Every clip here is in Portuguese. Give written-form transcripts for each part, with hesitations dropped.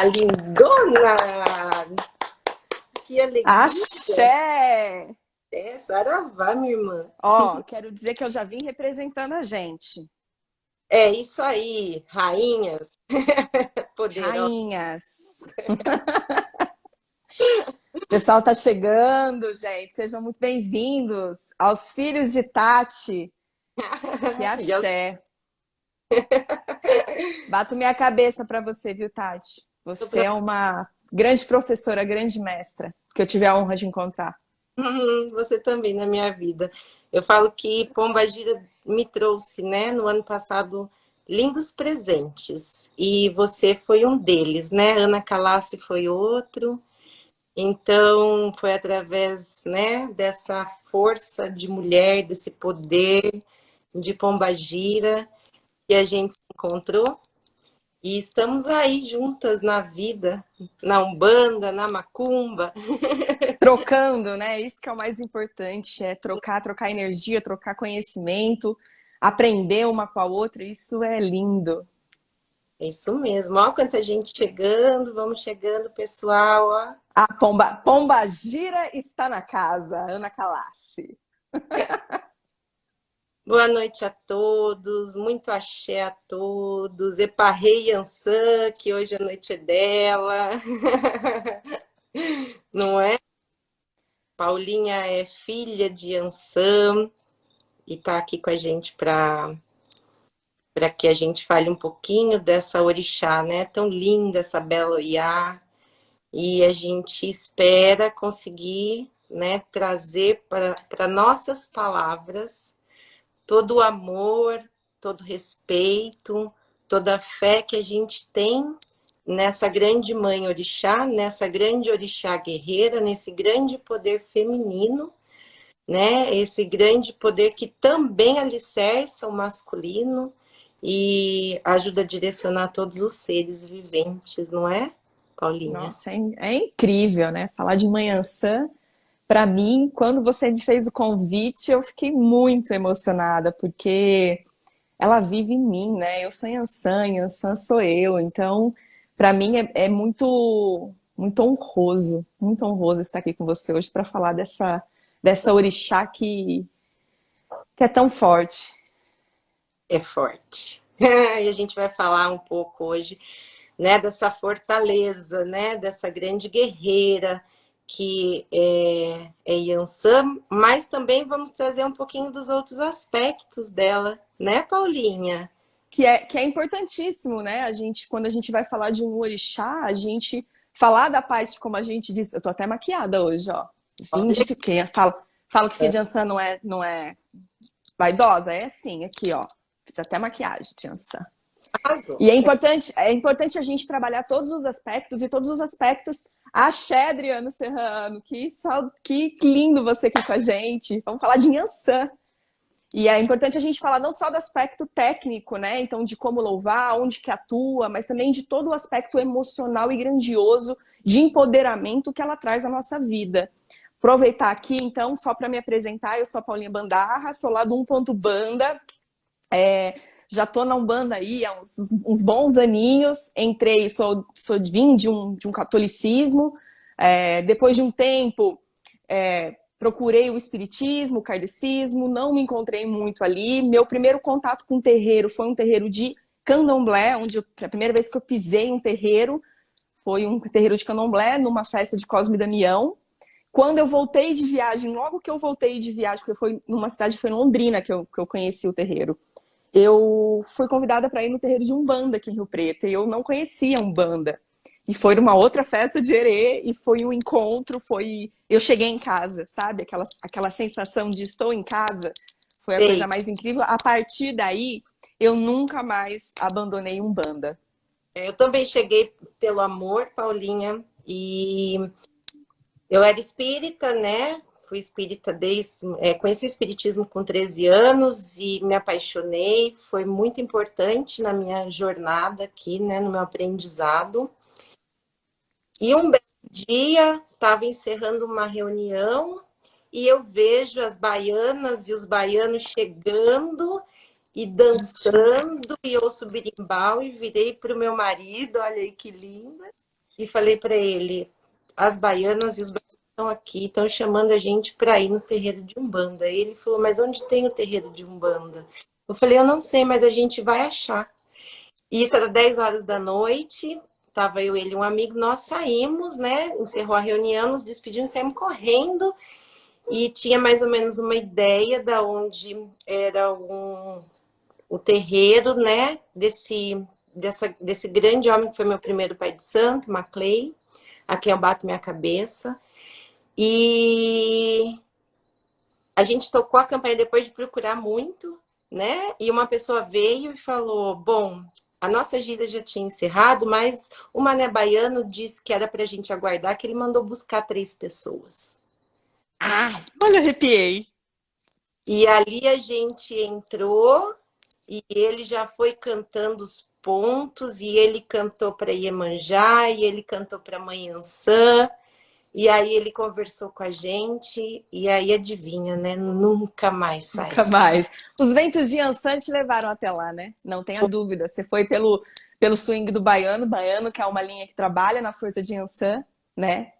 lindona! Que alegria! Axé! Saravá, minha irmã. Ó, quero dizer que eu já vim representando a gente. É isso aí, rainhas poderosas. Rainhas. O pessoal tá chegando, gente. Sejam muito bem-vindos aos filhos de Tati. Que E aos- axé. Bato minha cabeça para você, viu, Tati? Você é uma grande professora, grande mestra, que eu tive a honra de encontrar. Você também na minha vida. Eu falo que Pombagira me trouxe, né, no ano passado, lindos presentes. E você foi um deles, né? Ana Calassi foi outro. Então, foi através, né, dessa força de mulher, desse poder de Pombagira que a gente se encontrou e estamos aí juntas na vida, na Umbanda, na Macumba. Trocando, né? Isso que é o mais importante, é trocar energia, trocar conhecimento, aprender uma com a outra, isso é lindo. É isso mesmo. Olha quanta gente chegando, vamos chegando, pessoal. Ó. A Pomba Gira está na casa, Ana Calassi. Boa noite a todos, muito axé a todos. Eparrei Yansan, que hoje a noite é dela. Não é? Paulinha é filha de Yansan e está aqui com a gente para que a gente fale um pouquinho dessa orixá, né? Tão linda essa bela Oiá. E a gente espera conseguir, né, trazer para nossas palavras todo o amor, todo o respeito, toda a fé que a gente tem nessa grande mãe orixá, nessa grande orixá guerreira, nesse grande poder feminino, né? Esse grande poder que também alicerça o masculino e ajuda a direcionar todos os seres viventes, não é, Paulinha? Nossa, é incrível, né? Falar de Manhã Sã, para mim, quando você me fez o convite, eu fiquei muito emocionada, porque ela vive em mim, né? Eu sou Yansan sou eu. Então, para mim é muito honroso estar aqui com você hoje para falar dessa orixá que é tão forte. É forte. E a gente vai falar um pouco hoje, né, dessa fortaleza, né, dessa grande guerreira que é Yansan, mas também vamos trazer um pouquinho dos outros aspectos dela, né, Paulinha? Que é importantíssimo, né? Quando a gente vai falar de um orixá, a gente falar da parte, como a gente disse, eu tô até maquiada hoje, ó. Vim de Olha, fiquei, falo que Jansan não é vaidosa, é assim, aqui, ó. Fiz até maquiagem, Jansan. arrasou. E é importante a gente trabalhar todos os aspectos, e todos os aspectos. Axé, Adriano Serrano, que lindo você aqui com a gente. Vamos falar de Yansan. E é importante a gente falar não só do aspecto técnico, né? Então, de como louvar, onde que atua, mas também de todo o aspecto emocional e grandioso de empoderamento que ela traz à nossa vida. Aproveitar aqui, então, só para me apresentar, eu sou a Paulinha Bandarra, sou lá do 1.Banda, já tô na Umbanda aí há uns bons aninhos, vim de um catolicismo, depois de um tempo procurei o espiritismo, o kardecismo, não me encontrei muito ali. Meu primeiro contato com o terreiro foi um terreiro de candomblé, a primeira vez que eu pisei em um terreiro foi um terreiro de candomblé, numa festa de Cosme e Damião. Quando eu voltei de viagem, logo que eu voltei de viagem, porque foi numa cidade, foi em Londrina que eu conheci o terreiro, eu fui convidada para ir no terreiro de Umbanda aqui em Rio Preto, e eu não conhecia Umbanda. E foi numa outra festa de Herê, e foi um encontro, eu cheguei em casa, sabe? Aquela sensação de estou em casa, foi a coisa Sei. mais incrível. A partir daí, eu nunca mais abandonei Umbanda. Eu também cheguei pelo amor, Paulinha, e eu era espírita, né? Fui espírita conheci o espiritismo com 13 anos e me apaixonei. Foi muito importante na minha jornada aqui, né? No meu aprendizado. E um belo dia, estava encerrando uma reunião e eu vejo as baianas e os baianos chegando e dançando, e ouço berimbau e virei para o meu marido, olha aí que linda. e falei para ele, as baianas e os baianos estão aqui, estão chamando a gente para ir no terreiro de Umbanda. E ele falou, mas onde tem o terreiro de Umbanda? Eu falei, eu não sei, mas a gente vai achar. E isso era 10 horas da noite, tava eu, ele e um amigo, nós saímos, né? Encerrou a reunião, nos despedimos, saímos correndo e tinha mais ou menos uma ideia da onde era o terreiro, né? Desse grande homem que foi meu primeiro pai de santo, Maclay, a quem eu bato minha cabeça. E a gente tocou a campanha depois de procurar muito, né? E uma pessoa veio e falou: bom, a nossa gira já tinha encerrado, mas o Mané Baiano disse que era para a gente aguardar, que ele mandou buscar 3 pessoas. Ah, olha, arrepiei. E ali a gente entrou e ele já foi cantando os pontos, e ele cantou para Iemanjá, e ele cantou para Mãe Ansã, e aí ele conversou com a gente, e aí adivinha, né? Nunca mais Nunca saiu. mais. Os ventos de Ansan te levaram até lá, né? Não tenha dúvida. Você foi pelo swing do baiano, que é uma linha que trabalha na força de Ansan, né?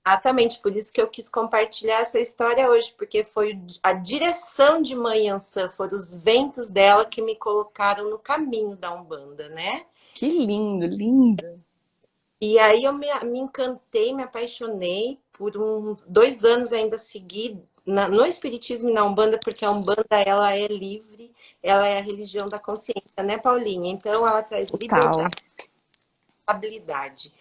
Exatamente, por isso que eu quis compartilhar essa história hoje, porque foi a direção de Mãe Ansã, foram os ventos dela que me colocaram no caminho da Umbanda, né? Que lindo, lindo. E aí eu me encantei, me apaixonei por uns 2 anos ainda segui no Espiritismo e na Umbanda, porque a Umbanda ela é livre, ela é a religião da consciência, né, Paulinha? Então ela traz Total. liberdade, habilidade.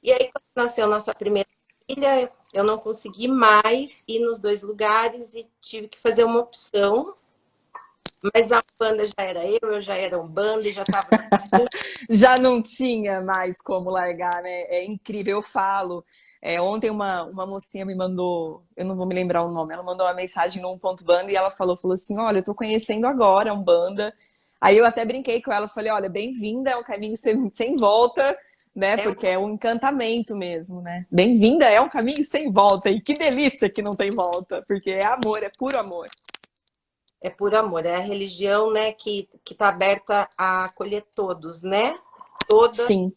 E aí, quando nasceu nossa primeira filha, eu não consegui mais ir nos 2 lugares e tive que fazer uma opção. Mas a Umbanda já era eu já era Umbanda e já estava. Já não tinha mais como largar, né? É incrível, eu falo. Ontem uma mocinha me mandou, eu não vou me lembrar o nome, ela mandou uma mensagem no 1.banda e ela falou assim, olha, eu tô conhecendo agora a Umbanda. Aí eu até brinquei com ela, falei, olha, bem-vinda, é um caminho sem volta, né? É, Porque é um encantamento mesmo, né? Bem-vinda, é um caminho sem volta. E que delícia que não tem volta, porque é amor, é puro amor. é por amor, é a religião, né, que está aberta a acolher todos, né? Todas, Sim,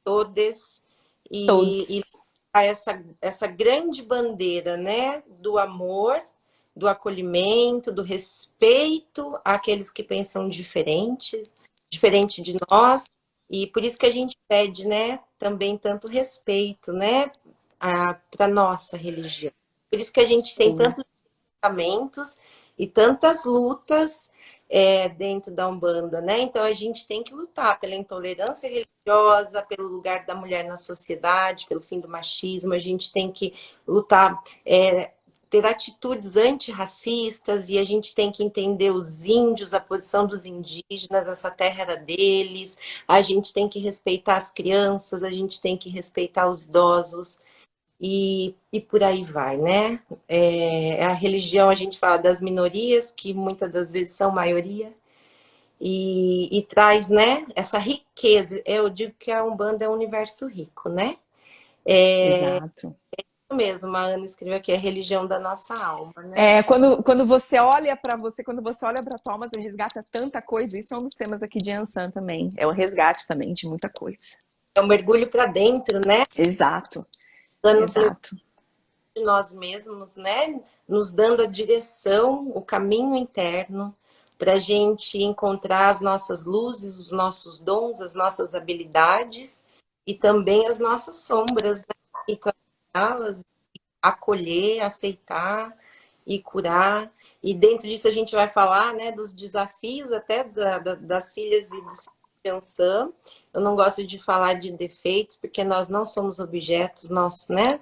todes, e todos. essa grande bandeira, né, do amor, do acolhimento, do respeito àqueles que pensam diferente de nós, e por isso que a gente pede, né, também tanto respeito, né, para nossa religião. Por isso que a gente tem Sim, tantos pensamentos e tantas lutas dentro da Umbanda, né? Então a gente tem que lutar pela intolerância religiosa, pelo lugar da mulher na sociedade, pelo fim do machismo. A gente tem que lutar, ter atitudes antirracistas, e a gente tem que entender os índios, a posição dos indígenas, essa terra era deles. A gente tem que respeitar as crianças, a gente tem que respeitar os idosos. E por aí vai, né? A religião, a gente fala das minorias, que muitas das vezes são maioria, e traz, né, essa riqueza. Eu digo que a Umbanda é um universo rico, né? exato. Isso mesmo, a Ana escreveu aqui, é a religião da nossa alma, né? Quando você olha para você, quando você olha para tua alma, você resgata tanta coisa. Isso é um dos temas aqui de Ansan também. É o resgate também de muita coisa. É um mergulho para dentro, né? Exato, Nos levando exato. de nós mesmos, né? Nos dando a direção, o caminho interno, para a gente encontrar as nossas luzes, os nossos dons, as nossas habilidades e também as nossas sombras, né? E trabalhá-las, acolher, aceitar e curar. E dentro disso a gente vai falar, né, dos desafios até das filhas e dos Ansan. Eu não gosto de falar de defeitos, porque nós não somos objetos, nós, né,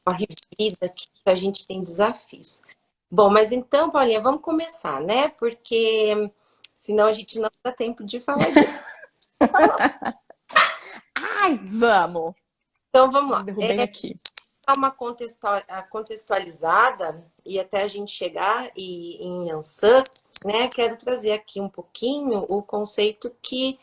corre vida, que a gente tem desafios. Bom, mas então, Paulinha, vamos começar, né? Porque senão a gente não dá tempo de falar de falar. Ai, vamos! Então, vamos Quase lá. derrubei aqui. Dar uma contextualizada e até a gente chegar em Ansan, né? Quero trazer aqui um pouquinho o conceito que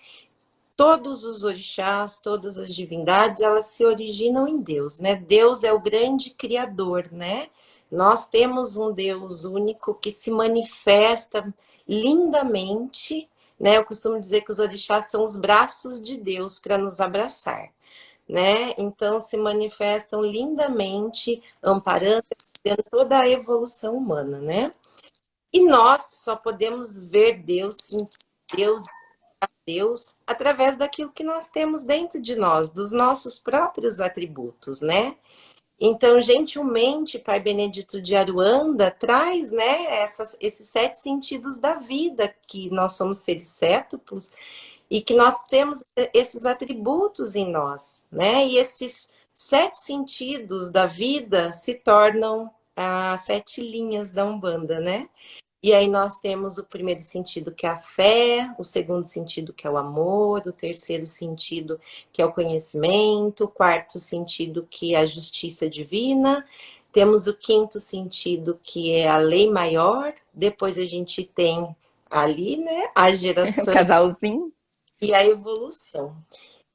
todos os orixás, todas as divindades, elas se originam em Deus, né? Deus é o grande criador, né? Nós temos um Deus único que se manifesta lindamente, né? Eu costumo dizer que os orixás são os braços de Deus para nos abraçar. né? Então se manifestam lindamente, amparando toda a evolução humana, né? E nós só podemos ver Deus, sentir Deus, Deus, através daquilo que nós temos dentro de nós, dos nossos próprios atributos, né? Então, gentilmente, Pai Benedito de Aruanda traz, né, esses 7 sentidos da vida, que nós somos seres cétuplos e que nós temos esses atributos em nós, né? E esses 7 sentidos da vida se tornam as 7 linhas da Umbanda, né? E aí nós temos o primeiro sentido, que é a fé, o segundo sentido, que é o amor, o terceiro sentido, que é o conhecimento, o quarto sentido, que é a justiça divina. Temos o quinto sentido, que é a lei maior. Depois a gente tem ali, né, a O geração casalzinho. e a evolução.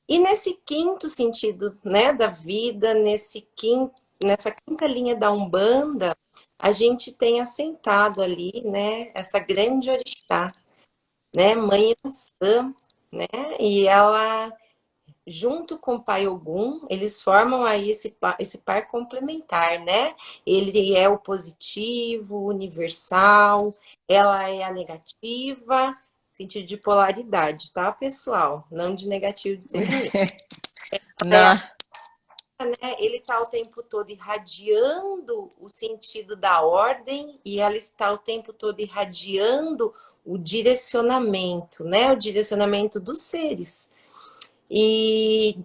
E nesse quinto sentido, né, da vida, nessa quinta linha da Umbanda, a gente tem assentado ali, né, essa grande orixá, né, Mãe Ançã, né, e ela, junto com o Pai Ogum, eles formam aí esse par complementar, né? Ele é o positivo, o universal, ela é a negativa, sentido de polaridade, tá, pessoal? Não de negativo de ser ruim. Não. Né, ele está o tempo todo irradiando o sentido da ordem e ela está o tempo todo irradiando o direcionamento, né? O direcionamento dos seres. E,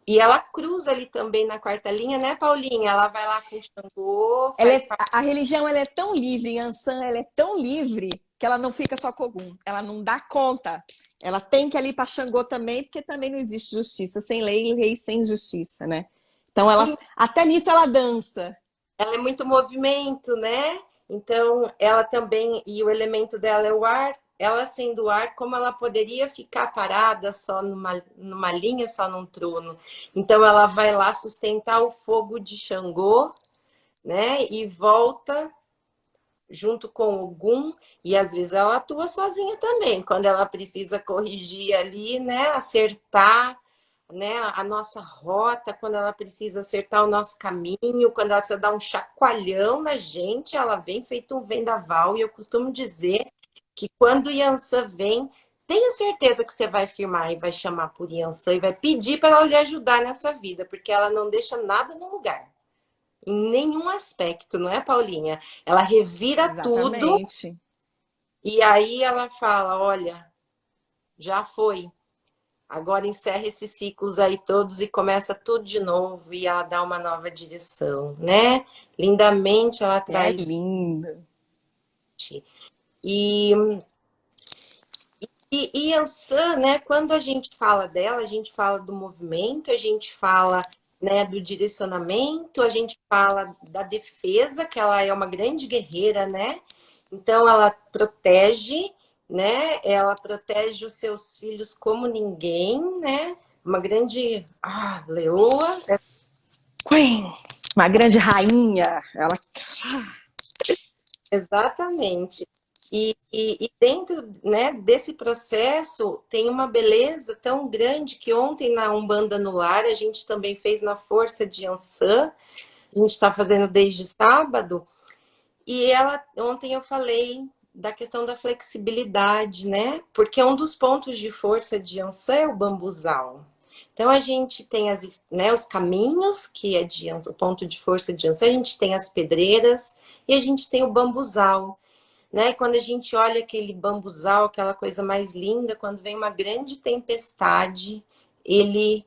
e ela cruza ali também na quarta linha, né, Paulinha? Ela vai lá com o Xangô, faz parte. A religião ela é tão livre, Yansan ela é tão livre que ela não fica só com Ogum, ela não dá conta. Ela tem que ir ali para Xangô também, porque também não existe justiça sem lei, lei sem justiça, né? Então ela até nisso ela dança. Ela é muito movimento, né? Então, ela também, e o elemento dela é o ar, ela sendo o ar, como ela poderia ficar parada só numa linha, só num trono? Então, ela vai lá sustentar o fogo de Xangô, né? E volta junto com o Ogum, e às vezes ela atua sozinha também, quando ela precisa corrigir ali, né? Acertar, né, a nossa rota, quando ela precisa acertar o nosso caminho, quando ela precisa dar um chacoalhão na gente, ela vem feito um vendaval. E eu costumo dizer que quando o Yansan vem, tenha certeza que você vai firmar e vai chamar por Yansan e vai pedir para ela lhe ajudar nessa vida, porque ela não deixa nada no lugar. Em nenhum aspecto, não é, Paulinha? Ela revira tudo Exatamente. e aí ela fala: olha, já foi. Agora encerra esses ciclos aí todos e começa tudo de novo e ela dá uma nova direção, né? Lindamente ela É traz. lindo. E, e Yansan, né? Quando a gente fala dela, a gente fala do movimento, a gente fala, né, do direcionamento, a gente fala da defesa, que ela é uma grande guerreira, né? Então ela protege, né? Ela protege os seus filhos como ninguém, né? Uma grande leoa. Queen, uma grande rainha. Ela Exatamente. E dentro, né, desse processo tem uma beleza tão grande que ontem na Umbanda no Lar a gente também fez na Força de Ansan, a gente está fazendo desde sábado, e ela ontem eu falei da questão da flexibilidade, né? Porque um dos pontos de força de Ansan é o bambuzal. Então a gente tem né, os caminhos, que é de Ansan, o ponto de força de Ansan, a gente tem as pedreiras e a gente tem o bambuzal. Né? Quando a gente olha aquele bambuzal, aquela coisa mais linda, quando vem uma grande tempestade, ele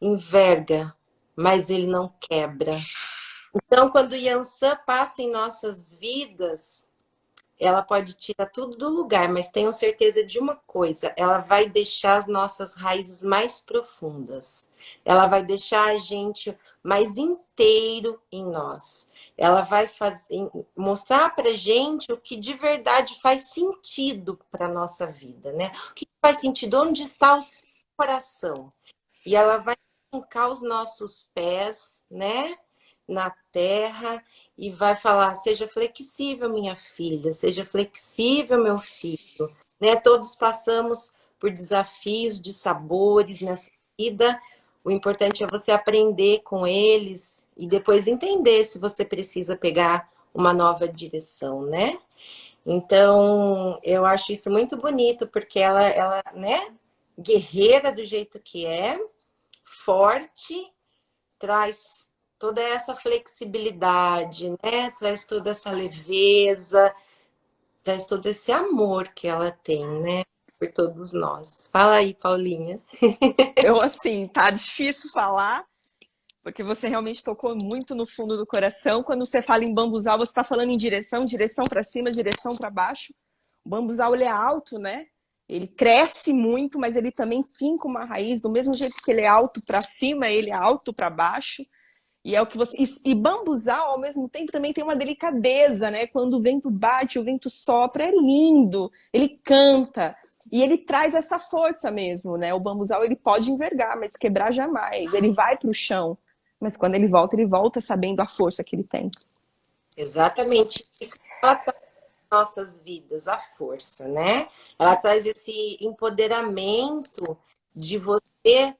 enverga, mas ele não quebra. Então, quando o Yansan passa em nossas vidas, ela pode tirar tudo do lugar, mas tenho certeza de uma coisa: ela vai deixar as nossas raízes mais profundas. Ela vai deixar a gente mais inteiro em nós. Ela vai mostrar para gente o que de verdade faz sentido para a nossa vida, né? O que faz sentido, onde está o seu coração. E ela vai fincar os nossos pés, né, na terra e vai falar: seja flexível, minha filha, seja flexível, meu filho. Né? Todos passamos por desafios de sabores nessa vida, O importante é você aprender com eles e depois entender se você precisa pegar uma nova direção, né? Então, eu acho isso muito bonito, porque ela, né, guerreira do jeito que é, forte, traz toda essa flexibilidade, né? Traz toda essa leveza, traz todo esse amor que ela tem, né? Por todos nós. Fala aí, Paulinha. Eu, assim, tá difícil falar, porque você realmente tocou muito no fundo do coração. Quando você fala em bambuzal, você está falando em direção, direção para cima, direção para baixo. O bambuzal, ele é alto, né? Ele cresce muito, mas ele também finca uma raiz. Do mesmo jeito que ele é alto para cima, ele é alto para baixo. E é o que você. E bambuzal, ao mesmo tempo, também tem uma delicadeza, né? Quando o vento bate, o vento sopra, é lindo. Ele canta. E ele traz essa força mesmo, né? O bambuzal, ele pode envergar, mas quebrar jamais. Ele vai para o chão. Mas quando ele volta sabendo a força que ele tem. Exatamente isso que ela traz nas nossas vidas, a força, né? Ela traz esse empoderamento de você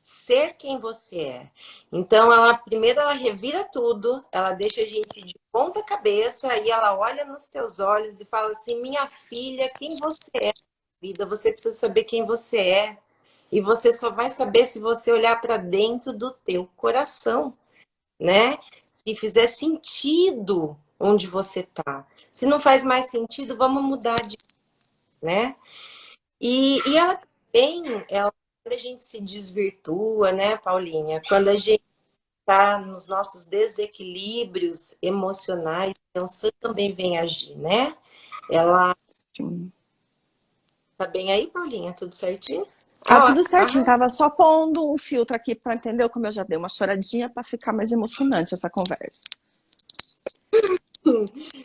ser quem você é. Então, ela primeiro ela revira tudo, ela deixa a gente de ponta cabeça e ela olha nos teus olhos e fala assim: minha filha, quem você é na vida? Você precisa saber quem você é. E você só vai saber se você olhar para dentro do teu coração, né? Se fizer sentido onde você tá. Se não faz mais sentido, vamos mudar de, né? E ela também, quando a gente se desvirtua, né, Paulinha? Quando a gente está nos nossos desequilíbrios emocionais, a Ansan também vem agir, né? Ela Sim. tá bem aí, Paulinha? Tudo certinho? Tá tudo certinho, Arrasa, tava só pondo um filtro aqui para entender como eu já dei uma choradinha para ficar mais emocionante essa conversa.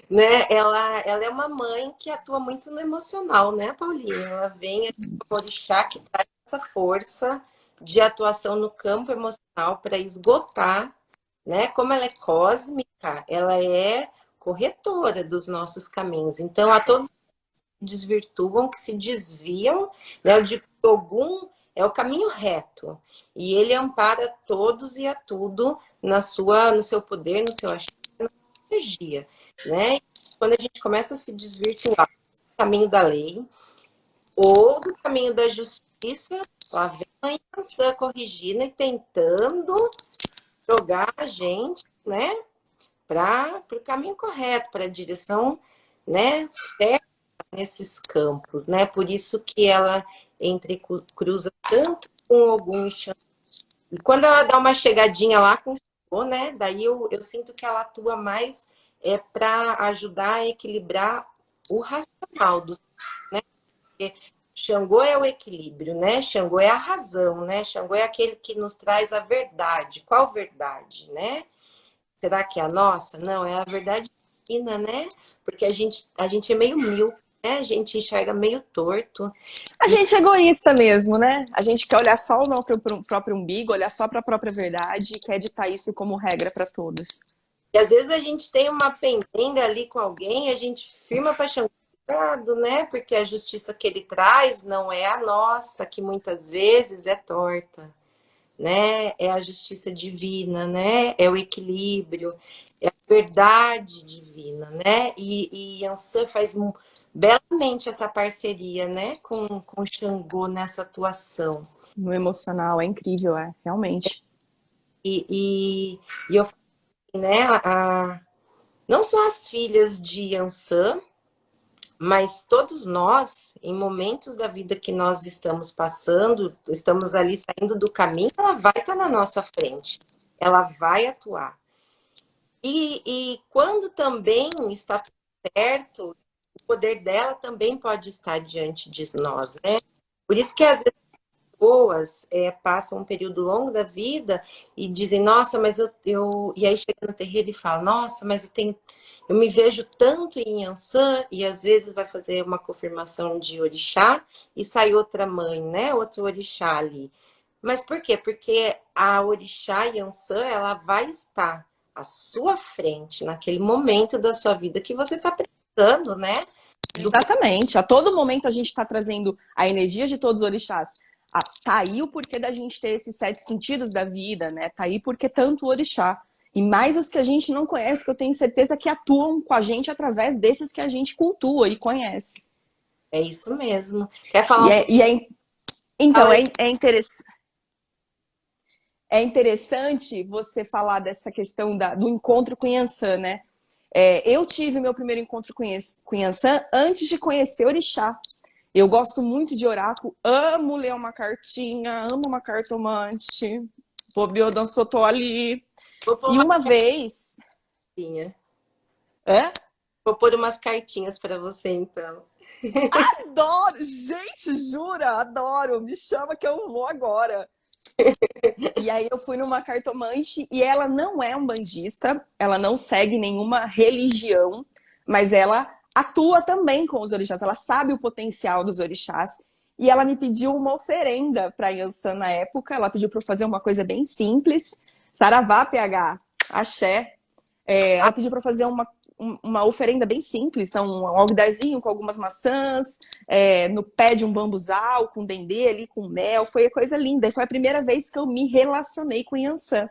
né? Ela é uma mãe que atua muito no emocional, né, Paulinha? Ela vem do orixá que traz essa força de atuação no campo emocional para esgotar, né? Como ela é cósmica, ela é corretora dos nossos caminhos. Então, a todos que se desvirtuam, que se desviam, né? O de Ogum é o caminho reto. E ele ampara todos e a tudo no seu poder, no seu axé, na sua energia, né? Quando a gente começa a se desvirtuar do caminho da lei ou do caminho da justiça, lá vem a mãe Ansan corrigindo e tentando jogar a gente, né, para o caminho correto, para a direção, né, certa nesses campos, né? Por isso que ela entrecruza tanto com Ogum e Xangô. E quando ela dá uma chegadinha lá com o Xangô, né? Daí eu sinto que ela atua mais para ajudar a equilibrar o racional do, né? Porque Xangô é o equilíbrio, né? Xangô é a razão, né? Xangô é aquele que nos traz a verdade. Qual verdade, né? Será que é a nossa? Não, é a verdade divina, né? Porque a gente é meio míope, né? A gente enxerga meio torto. A gente é egoísta mesmo, né? A gente quer olhar só o nosso próprio umbigo, olhar só para a própria verdade e quer ditar isso como regra para todos. E às vezes a gente tem uma pendenga ali com alguém, a gente firma para Xangô, né? Porque a justiça que ele traz não é a nossa, que muitas vezes é torta, né? É a justiça divina, né? É o equilíbrio, é a verdade divina, né? E Ansan faz belamente essa parceria, né? Com Xangô nessa atuação. No emocional, é incrível, é, realmente. E eu falei, né? Não só as filhas de Ansan, mas todos nós, em momentos da vida que nós estamos passando, estamos ali saindo do caminho, ela vai estar na nossa frente, ela vai atuar. E quando também está tudo certo, o poder dela também pode estar diante de nós, né? Por isso que às vezes as pessoas passam um período longo da vida e dizem, nossa, mas eu... E aí chega no terreiro e fala, nossa, mas eu me vejo tanto em Ansan, e às vezes vai fazer uma confirmação de orixá e sai outra mãe, né? Outro orixá ali. Mas por quê? Porque a orixá Yansan, ela vai estar à sua frente naquele momento da sua vida que você está precisando, né? Do... Exatamente. A todo momento a gente está trazendo a energia de todos os orixás Tá aí o porquê da gente ter esses 7 sentidos da vida, né? Tá aí porque tanto o orixá. E mais os que a gente não conhece, que eu tenho certeza que atuam com a gente através desses que a gente cultua e conhece. É isso mesmo. Quer falar E um é, pouquinho? e é, Fala então, aí. é interessante você falar dessa questão do encontro com Yansan, né? Eu tive meu primeiro encontro com Yansan antes de conhecer Orixá. Eu gosto muito de oráculo, amo ler uma cartinha, amo uma cartomante. Bobiô dançou, tô ali. Vou pôr E uma uma vez. cartinha. É? Vou pôr umas cartinhas para você, então. Adoro! Gente, jura? Adoro! Me chama que eu vou agora. E aí eu fui numa cartomante e ela não é umbandista, ela não segue nenhuma religião, mas ela atua também com os orixás, ela sabe o potencial dos orixás. E ela me pediu uma oferenda para Yansan na época, ela pediu para eu fazer uma coisa bem simples. Saravá, PH, axé. Ela pediu para fazer uma oferenda bem simples, então um algodozinho com algumas maçãs, no pé de um bambuzal, com dendê ali, com mel, foi a coisa linda. E foi a primeira vez que eu me relacionei com Yansan.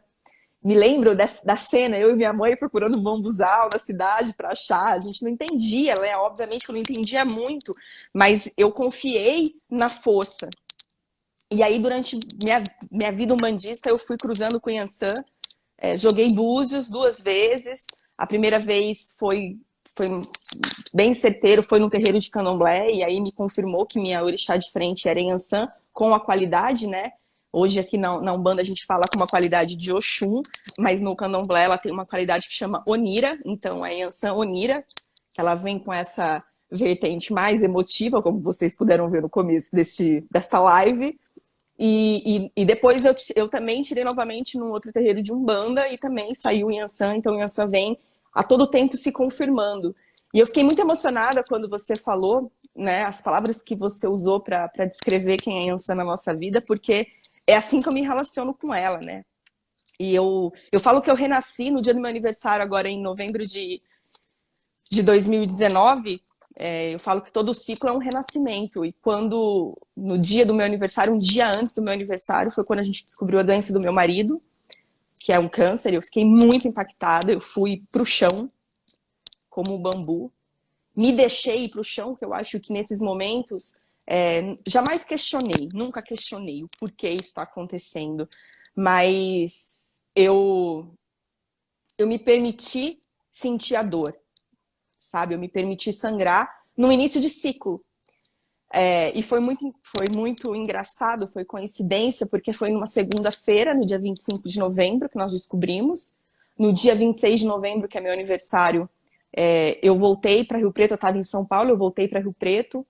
Me lembro da cena, eu e minha mãe procurando um bambuzal na cidade para achar. A gente não entendia, né? Obviamente que eu não entendia muito, mas eu confiei na força. E aí, durante minha vida umbandista, eu fui cruzando com Yansan. Joguei búzios 2 vezes. A primeira vez foi bem certeiro, foi no terreiro de Candomblé, e aí me confirmou que minha orixá de frente era Yansan, com a qualidade, né? Hoje aqui na Umbanda a gente fala com uma qualidade de Oxum, mas no Candomblé ela tem uma qualidade que chama Onira, então é Yansan Onira, que ela vem com essa vertente mais emotiva, como vocês puderam ver no começo desta live. E depois eu também tirei novamente num outro terreiro de Umbanda e também saiu o Yansan, então o Yansan vem a todo tempo se confirmando. E eu fiquei muito emocionada quando você falou, né, as palavras que você usou para descrever quem é Yansan na nossa vida, porque é assim que eu me relaciono com ela, né? E eu falo que eu renasci no dia do meu aniversário, agora em novembro de 2019. Eu falo que todo ciclo é um renascimento. E quando, no dia do meu aniversário, um dia antes do meu aniversário, foi quando a gente descobriu a doença do meu marido, que é um câncer. Eu fiquei muito impactada. Eu fui pro chão, como um bambu. Me deixei ir pro chão, que eu acho que nesses momentos jamais questionei, nunca questionei o porquê isso está acontecendo. Mas eu me permiti sentir a dor, sabe? Eu me permiti sangrar no início de ciclo. E foi muito engraçado, foi coincidência, porque foi numa segunda-feira, no dia 25 de novembro, que nós descobrimos. No dia 26 de novembro, que é meu aniversário, eu voltei para Rio Preto, eu estava em São Paulo, eu voltei para Rio Preto,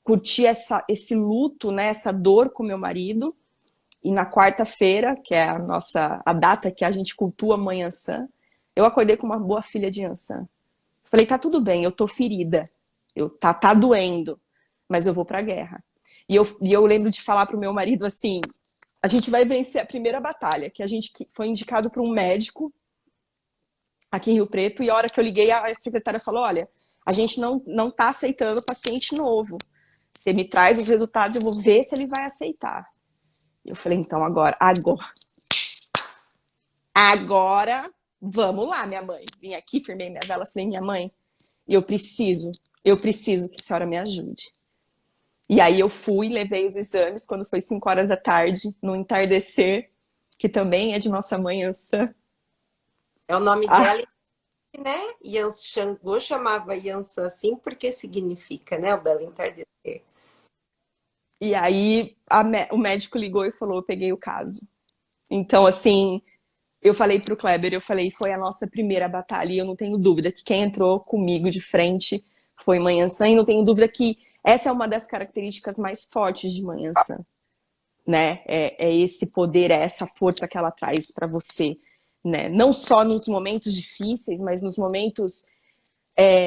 curti esse luto, né, essa dor com meu marido. E na quarta-feira, que é a data que a gente cultua a Mãe Yansan, eu acordei com uma boa filha de Yansan. Falei, tá tudo bem, eu tô ferida. Tá doendo, mas eu vou pra guerra. E eu lembro de falar pro meu marido assim, a gente vai vencer a primeira batalha, que a gente foi indicado para um médico aqui em Rio Preto, e a hora que eu liguei, a secretária falou, olha, a gente não tá aceitando paciente novo. Você me traz os resultados, eu vou ver se ele vai aceitar. Eu falei, então agora, vamos lá, minha mãe. Vim aqui, firmei minha vela, falei, minha mãe, eu preciso que a senhora me ajude. E aí eu fui, levei os exames, quando foi 5 horas da tarde, no entardecer, que também é de nossa mãe Yansan. É o nome Ah, dela, né? Xangô chamava Yansan assim porque significa, né? O belo entardecer. e aí o médico ligou e falou, eu peguei o caso. Então, assim, eu falei pro Kleber, foi a nossa primeira batalha, e eu não tenho dúvida que quem entrou comigo de frente foi Mãe Yansan, e não tenho dúvida que essa é uma das características mais fortes de Mãe Yansan, né? É esse poder, é essa força que ela traz para você, né? Não só nos momentos difíceis, mas nos momentos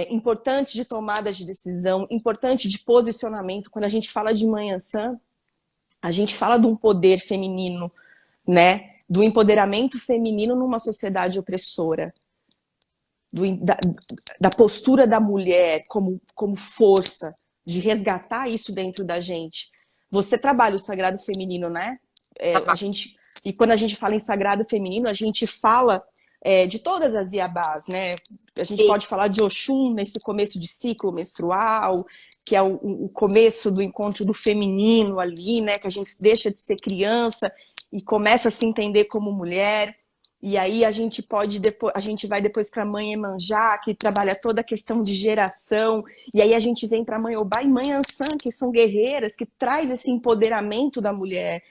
importantes de tomada de decisão, importante de posicionamento. Quando a gente fala de Mãe Yansan, a gente fala de um poder feminino, né? Do empoderamento feminino numa sociedade opressora, da postura da mulher como força, de resgatar isso dentro da gente. Você trabalha o sagrado feminino, né? Tá. E quando a gente fala em sagrado feminino, a gente fala de todas as Iabás, né? A gente E pode falar de Oxum nesse começo de ciclo menstrual, que é o começo do encontro do feminino ali, né? Que a gente deixa de ser criança e começa a se entender como mulher. E aí a gente vai depois para a mãe Emanjá, que trabalha toda a questão de geração. E aí a gente vem para a mãe Obá e mãe Ansan, que são guerreiras, que traz esse empoderamento da mulher,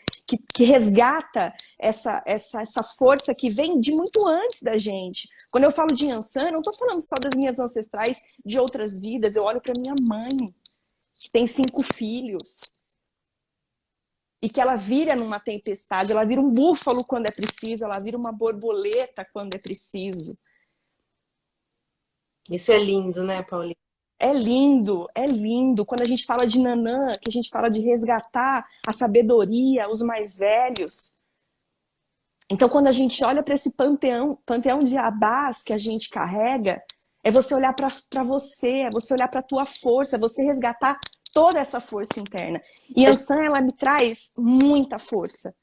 que resgata essa força que vem de muito antes da gente. Quando eu falo de Ansan, eu não estou falando só das minhas ancestrais de outras vidas. Eu olho para minha mãe, que tem 5 filhos. E que ela vira numa tempestade, ela vira um búfalo quando é preciso, ela vira uma borboleta quando é preciso. isso é lindo, né, Paulinha? É lindo, é lindo. Quando a gente fala de Nanã, que a gente fala de resgatar a sabedoria, os mais velhos. Então, quando a gente olha para esse panteão de abás que a gente carrega, é você olhar para você, é você olhar para a tua força, é você resgatar toda essa força interna. E A Ansan, ela me traz muita força,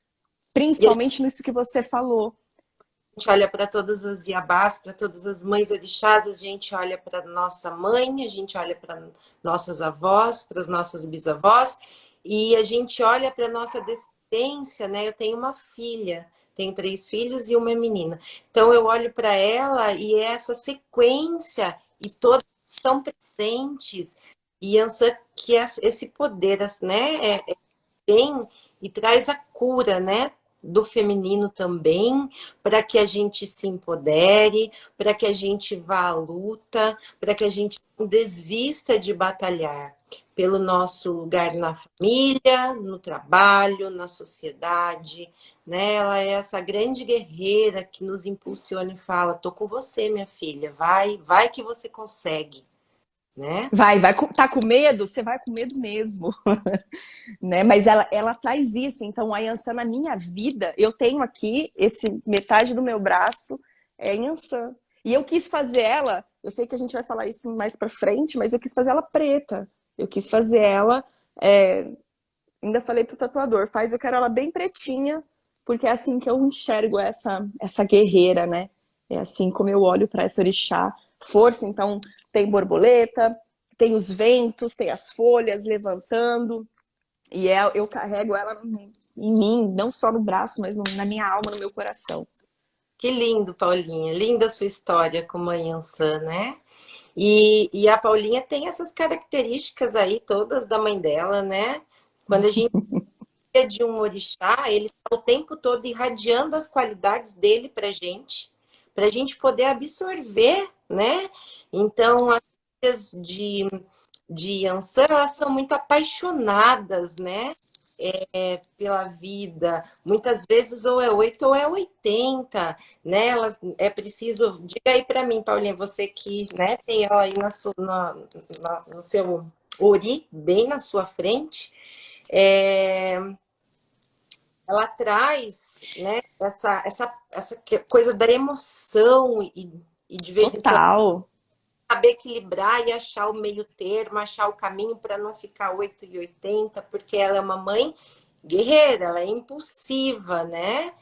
principalmente nisso que você falou. gente olha para todas as Iabás, para todas as mães orixás, a gente olha para nossa mãe, a gente olha para nossas avós, para as nossas bisavós, e a gente olha para nossa descendência, né? Eu tenho uma filha, tenho 3 filhos e uma menina. Então eu olho para ela e é essa sequência e todas estão presentes. E Ansan, que é esse poder, né? Vem e traz a cura, né? Do feminino também, para que a gente se empodere, para que a gente vá à luta, para que a gente não desista de batalhar pelo nosso lugar na família, no trabalho, na sociedade, né? Ela é essa grande guerreira que nos impulsiona e fala: tô com você, minha filha, vai que você consegue, né? Tá com medo? Você vai com medo mesmo, né? Mas ela traz isso. Então, a Yansan na minha vida, eu tenho aqui esse metade do meu braço é Yansan. E eu quis fazer ela, eu sei que a gente vai falar isso mais pra frente, mas eu quis fazer ela preta. Eu quis fazer ela, ainda falei pro tatuador, eu quero ela bem pretinha, porque é assim que eu enxergo essa guerreira, né? É assim como eu olho para essa orixá. Força, então, tem borboleta, tem os ventos, tem as folhas levantando, e eu carrego ela em mim, não só no braço, mas na minha alma, no meu coração. Que lindo, Paulinha. Linda a sua história com a Yansan, né? E a Paulinha tem essas características aí todas da mãe dela, né? Quando a gente é de um orixá, ele está o tempo todo irradiando as qualidades dele para a gente poder absorver, né? Então, as filhas de Yansan, elas são muito apaixonadas, né? Pela vida. Muitas vezes ou é 8 ou é 80, né? Elas, é preciso. Diga aí para mim, Paulinha, você que, né, tem ela aí no seu ori, bem na sua frente. É, ela traz, né, essa coisa da emoção e de vez em quando Total. saber equilibrar e achar o meio termo, achar o caminho para não ficar 8 e 80, porque ela é uma mãe guerreira, ela é impulsiva, né?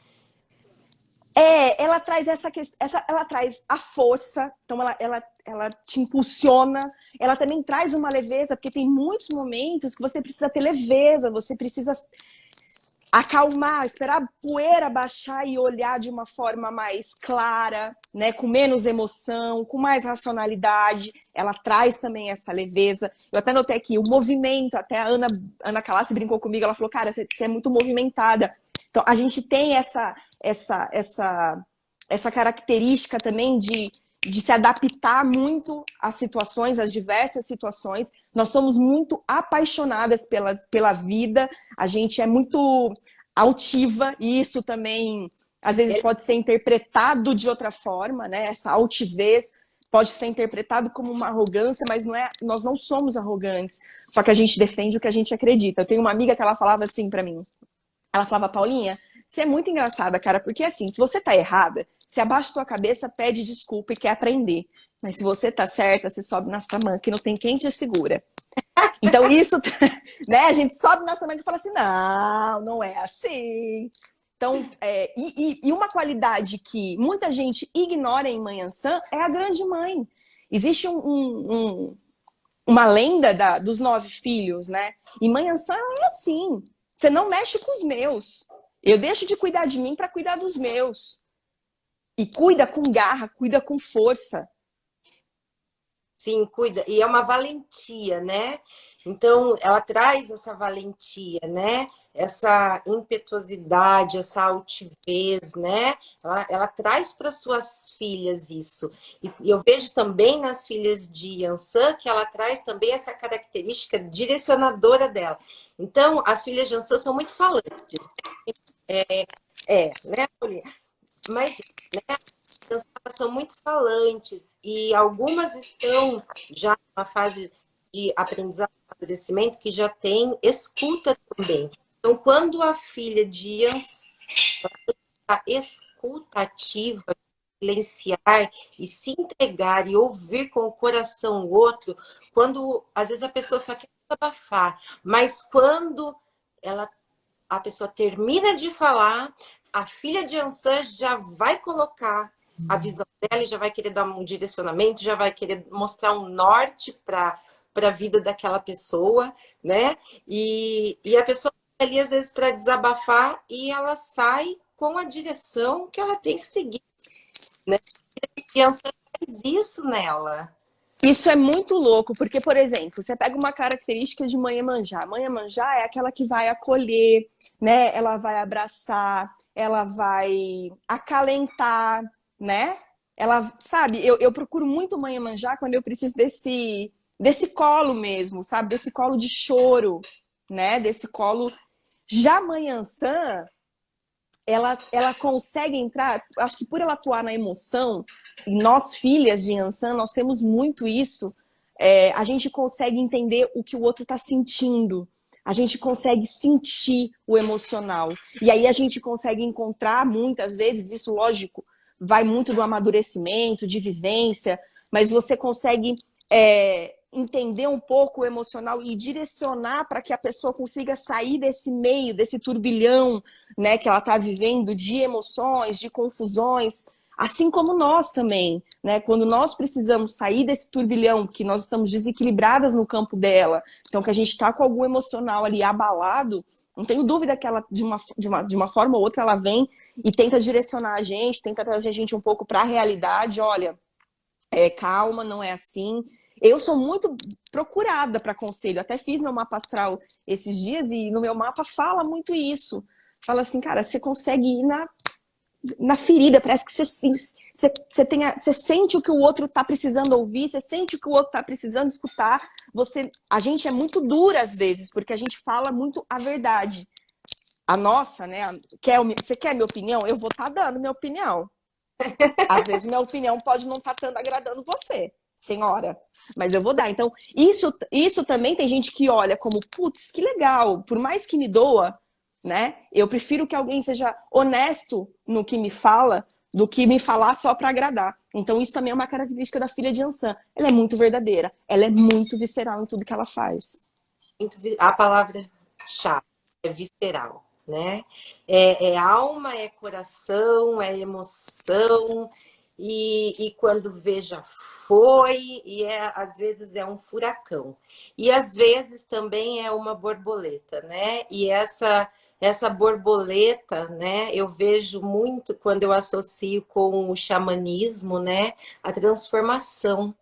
Ela traz ela traz a força, então ela te impulsiona, ela também traz uma leveza, porque tem muitos momentos que você precisa ter leveza, você precisa acalmar, esperar a poeira baixar e olhar de uma forma mais clara, né, com menos emoção, com mais racionalidade. Ela traz também essa leveza. Eu até notei aqui o movimento, até a Ana Calassi brincou comigo, ela falou: cara, você é muito movimentada. Então, a gente tem essa característica também de se adaptar muito às situações, às diversas situações. Nós somos muito apaixonadas pela vida, a gente é muito altiva, e isso também, às vezes, pode ser interpretado de outra forma, né? Essa altivez pode ser interpretado como uma arrogância, mas não é, nós não somos arrogantes, só que a gente defende o que a gente acredita. Eu tenho uma amiga que ela falava assim pra mim, ela falava: Paulinha, você é muito engraçada, cara, porque assim, se você tá errada, você abaixa a tua cabeça, pede desculpa e quer aprender. Mas se você tá certa, você sobe nas tamancas que não tem quem te segura. Então isso, né, a gente sobe na semana e fala assim, não, não é assim. Então, e uma qualidade que muita gente ignora em Mãe Ansã é a grande mãe. Existe uma lenda dos 9 filhos, né? E Mãe Ansã é assim, você não mexe com os meus. Eu deixo de cuidar de mim para cuidar dos meus. E cuida com garra, cuida com força. Sim, cuida. E é uma valentia, né? Então, ela traz essa valentia, né? Essa impetuosidade, essa altivez, né? Ela traz para suas filhas isso. E eu vejo também nas filhas de Yansan que ela traz também essa característica direcionadora dela. Então, as filhas de Yansan são muito falantes. Né, Paulinha? Mas, né, elas são muito falantes e algumas estão já numa fase de aprendizado e amadurecimento que já tem escuta também. Então, quando a filha de Ian está escutativa, silenciar e se entregar e ouvir com o coração o outro, quando às vezes a pessoa só quer abafar, mas quando ela a pessoa termina de falar, a filha de Ansan já vai colocar a visão dela e já vai querer dar um direcionamento, já vai querer mostrar um norte para a vida daquela pessoa, né? E a pessoa tá ali, às vezes, para desabafar e ela sai com a direção que ela tem que seguir, né? E a Ansan faz isso nela. Isso é muito louco, porque, por exemplo, você pega uma característica de mãe Iemanjá. Mãe Iemanjá é aquela que vai acolher, né? Ela vai abraçar, ela vai acalentar, né? Ela, sabe, eu procuro muito mãe Iemanjá quando eu preciso desse colo mesmo, sabe? Desse colo de choro, né? Desse colo. Já mãe Ansã, ela consegue entrar, acho que por ela atuar na emoção, e nós filhas de Yansan, nós temos muito isso, a gente consegue entender o que o outro está sentindo, a gente consegue sentir o emocional, e aí a gente consegue encontrar muitas vezes, isso lógico, vai muito do amadurecimento, de vivência, mas você consegue entender um pouco o emocional e direcionar para que a pessoa consiga sair desse meio, desse turbilhão, né, que ela está vivendo de emoções, de confusões, assim como nós também, né? Quando nós precisamos sair desse turbilhão, que nós estamos desequilibradas no campo dela, então que a gente está com algum emocional ali abalado, não tenho dúvida que ela, de uma forma ou outra, ela vem e tenta direcionar a gente, tenta trazer a gente um pouco para a realidade, olha, calma, não é assim. Eu sou muito procurada para conselho, até fiz meu mapa astral esses dias e no meu mapa fala muito isso. Fala assim, cara, você consegue ir na ferida, parece que você sente o que o outro está precisando ouvir, você sente o que o outro está precisando escutar. A gente é muito dura às vezes, porque a gente fala muito a verdade. A nossa, né? Você quer minha opinião? Eu vou estar dando minha opinião. Às vezes minha opinião pode não estar tanto agradando você, senhora, mas eu vou dar. Então, isso também tem gente que olha como, putz, que legal, por mais que me doa, né? Eu prefiro que alguém seja honesto no que me fala do que me falar só para agradar. Então, isso também é uma característica da filha de Ansan. Ela é muito verdadeira, ela é muito visceral em tudo que ela faz. A palavra-chave é visceral, né? É alma, é coração, é emoção, e quando veja foi, e às vezes é um furacão. E às vezes também é uma borboleta, né? E essa borboleta, né, eu vejo muito quando eu associo com o xamanismo, né, a transformação,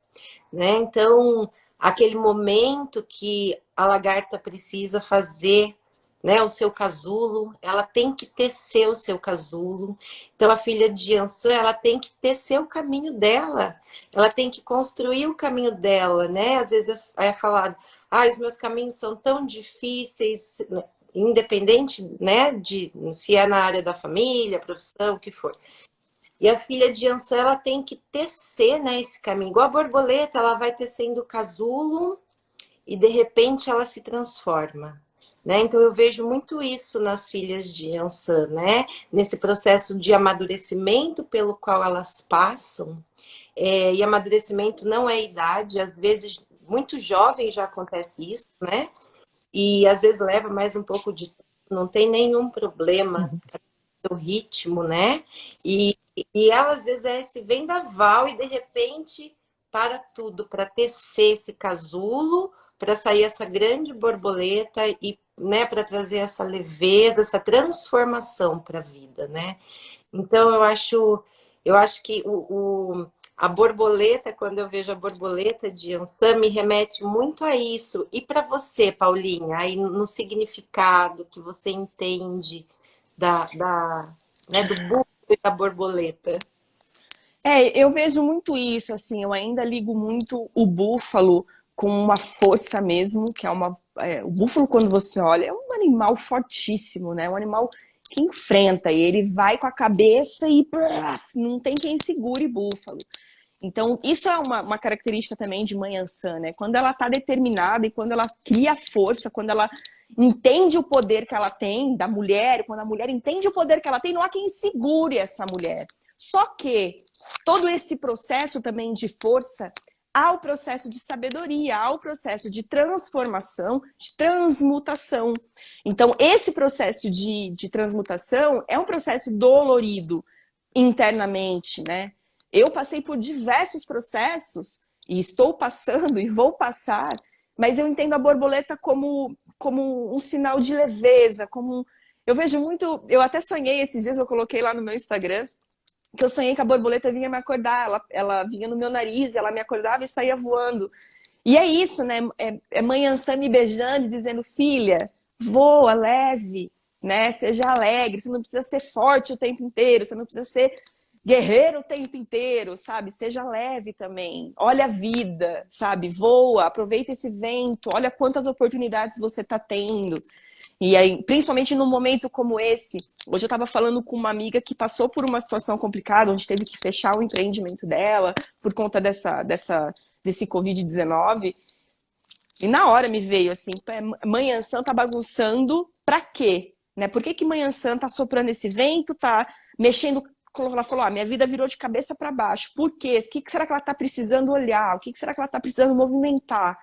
né? Então, aquele momento que a lagarta precisa fazer, né, o seu casulo, ela tem que tecer o seu casulo. Então, a filha de Ansan, ela tem que tecer o caminho dela, ela tem que construir o caminho dela, né? Às vezes é falado, os meus caminhos são tão difíceis, independente, né, de se é na área da família, profissão, o que for. E a filha de Ansan, ela tem que tecer, né, esse caminho. Igual a borboleta, ela vai tecendo o casulo e, de repente, ela se transforma. Né? Então, eu vejo muito isso nas filhas de Ansan, né? Nesse processo de amadurecimento pelo qual elas passam. E amadurecimento não é idade. Às vezes, muito jovem já acontece isso, né? E às vezes leva mais um pouco de tempo, não tem nenhum problema o ritmo, né? E ela às vezes é esse vendaval e de repente para tudo para tecer esse casulo, para sair essa grande borboleta e, né, para trazer essa leveza, essa transformação para a vida, né? Então eu acho que a borboleta, quando eu vejo a borboleta de Ansan, me remete muito a isso. E para você, Paulinha, aí no significado que você entende né, do búfalo e da borboleta? Eu vejo muito isso, assim, eu ainda ligo muito o búfalo com uma força mesmo, que é o búfalo, quando você olha, é um animal fortíssimo, né? Um animal que enfrenta, e ele vai com a cabeça e não tem quem segure búfalo. Então, isso é uma característica também de Mãe Ansã, né? Quando ela está determinada e quando ela cria força, quando ela entende o poder que ela tem da mulher, quando a mulher entende o poder que ela tem, não há quem segure essa mulher. Só que todo esse processo também de força, há o processo de sabedoria, há o processo de transformação, de transmutação. Então, esse processo de transmutação é um processo dolorido internamente, né? Eu passei por diversos processos e estou passando e vou passar, mas eu entendo a borboleta como um sinal de leveza, eu vejo muito, eu até sonhei esses dias, eu coloquei lá no meu Instagram, que eu sonhei que a borboleta vinha me acordar, ela vinha no meu nariz, ela me acordava e saía voando. E é isso, né? É Mãe Ansã me beijando e dizendo, filha, voa, leve, né? Seja alegre, você não precisa ser forte o tempo inteiro, você não precisa ser guerreiro o tempo inteiro, sabe? Seja leve também. Olha a vida, sabe? Voa, aproveita esse vento, olha quantas oportunidades você está tendo. E aí, principalmente num momento como esse, hoje eu estava falando com uma amiga que passou por uma situação complicada, onde teve que fechar o empreendimento dela por conta desse Covid-19. E na hora me veio assim, Mãe Ansã tá bagunçando pra quê? Né? Por que Mãe Ansã tá soprando esse vento, tá mexendo? Ela falou, minha vida virou de cabeça para baixo. Por quê? O que será que ela tá precisando olhar? O que será que ela tá precisando movimentar?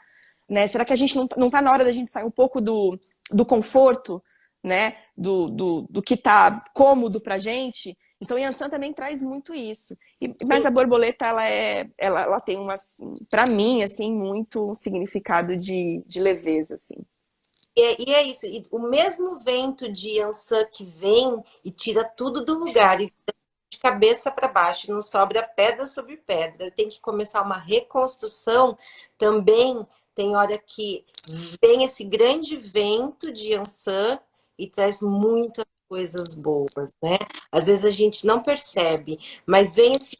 Né? Será que a gente não tá na hora da gente sair um pouco do conforto, né? Do que tá cômodo pra gente? Então, Yansan também traz muito isso. Mas a borboleta, ela tem para mim, assim, muito um significado de leveza, assim. E é isso, e o mesmo vento de Ansan que vem e tira tudo do lugar, e de cabeça para baixo, não sobra pedra sobre pedra, tem que começar uma reconstrução também. Tem hora que vem esse grande vento de Ansan e traz muitas coisas boas, né? Às vezes a gente não percebe, mas vem esse,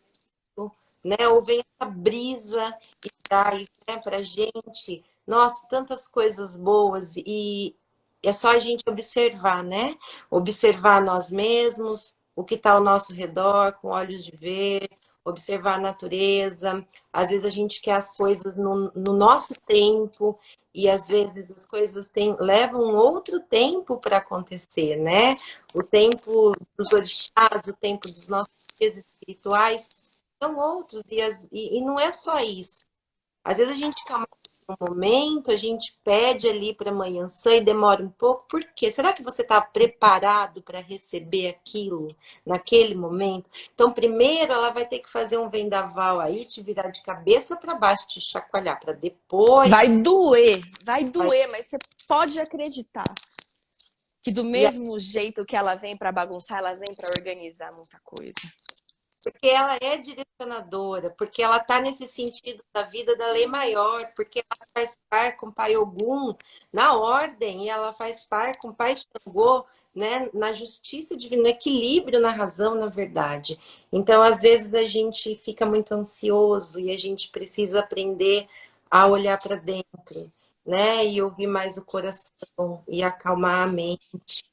né? Ou vem essa brisa e traz, né, pra gente, nossa, tantas coisas boas e é só a gente observar, né? Observar nós mesmos, o que está ao nosso redor, com olhos de ver, observar a natureza. Às vezes a gente quer as coisas no nosso tempo e às vezes as coisas levam um outro tempo para acontecer, né? O tempo dos orixás, o tempo dos nossos guias espirituais são outros e não é só isso. Às vezes a gente quer um momento, a gente pede ali para amanhã e demora um pouco. Por quê? Será que você está preparado para receber aquilo naquele momento? Então, primeiro ela vai ter que fazer um vendaval aí, te virar de cabeça para baixo, te chacoalhar, para depois. Vai doer, mas você pode acreditar que do E mesmo jeito que ela vem para bagunçar, ela vem para organizar muita coisa. porque ela é direcionadora, porque ela está nesse sentido da vida da lei maior, porque ela faz par com o Pai Ogum na ordem, e ela faz par com o Pai Xangô, né, na justiça divina, no equilíbrio, na razão, na verdade. Então, às vezes, a gente fica muito ansioso e a gente precisa aprender a olhar para dentro, né, e ouvir mais o coração e acalmar a mente.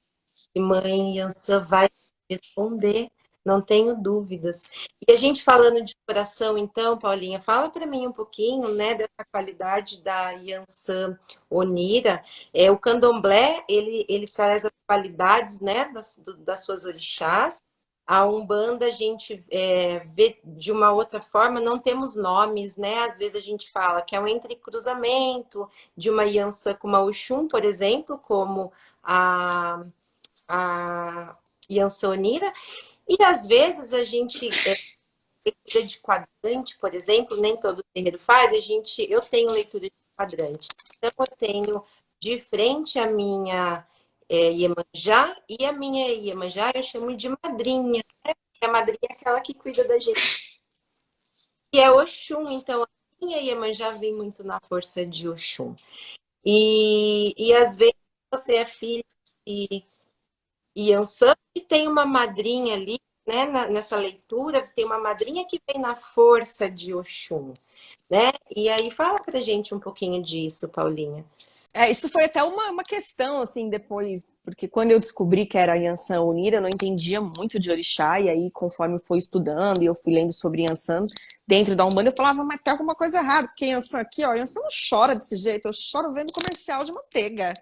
E Mãe Yansan vai responder, não tenho dúvidas. E a gente falando de coração, então, Paulinha, fala para mim um pouquinho, né, dessa qualidade da Yansan Onira. O candomblé, ele traz as qualidades, né, das suas orixás, A Umbanda a gente vê de uma outra forma, não temos nomes, né? Às vezes a gente fala que é um entrecruzamento de uma Yansan com uma Oxum, por exemplo, como a Yansan Onira, e às vezes a gente leitura de quadrante, por exemplo, nem todo terreiro faz, eu tenho leitura de quadrante. Então, eu tenho de frente a minha Iemanjá, e a minha Iemanjá eu chamo de madrinha, né? A madrinha é aquela que cuida da gente, que é Oxum. Então, a minha Iemanjá vem muito na força de Oxum. E às vezes você é filho de Yansan e tem uma madrinha ali, né, nessa leitura, tem uma madrinha que vem na força de Oxum, né? E aí fala pra gente um pouquinho disso, Paulinha. Isso foi até uma questão, assim, depois, porque quando eu descobri que era Yansan Onira, eu não entendia muito de orixá, e aí, conforme fui estudando e eu fui lendo sobre Yansan dentro da Umbanda, eu falava, mas tem alguma coisa errada, porque Yansan aqui, ó, Yansan não chora desse jeito, eu choro vendo comercial de manteiga.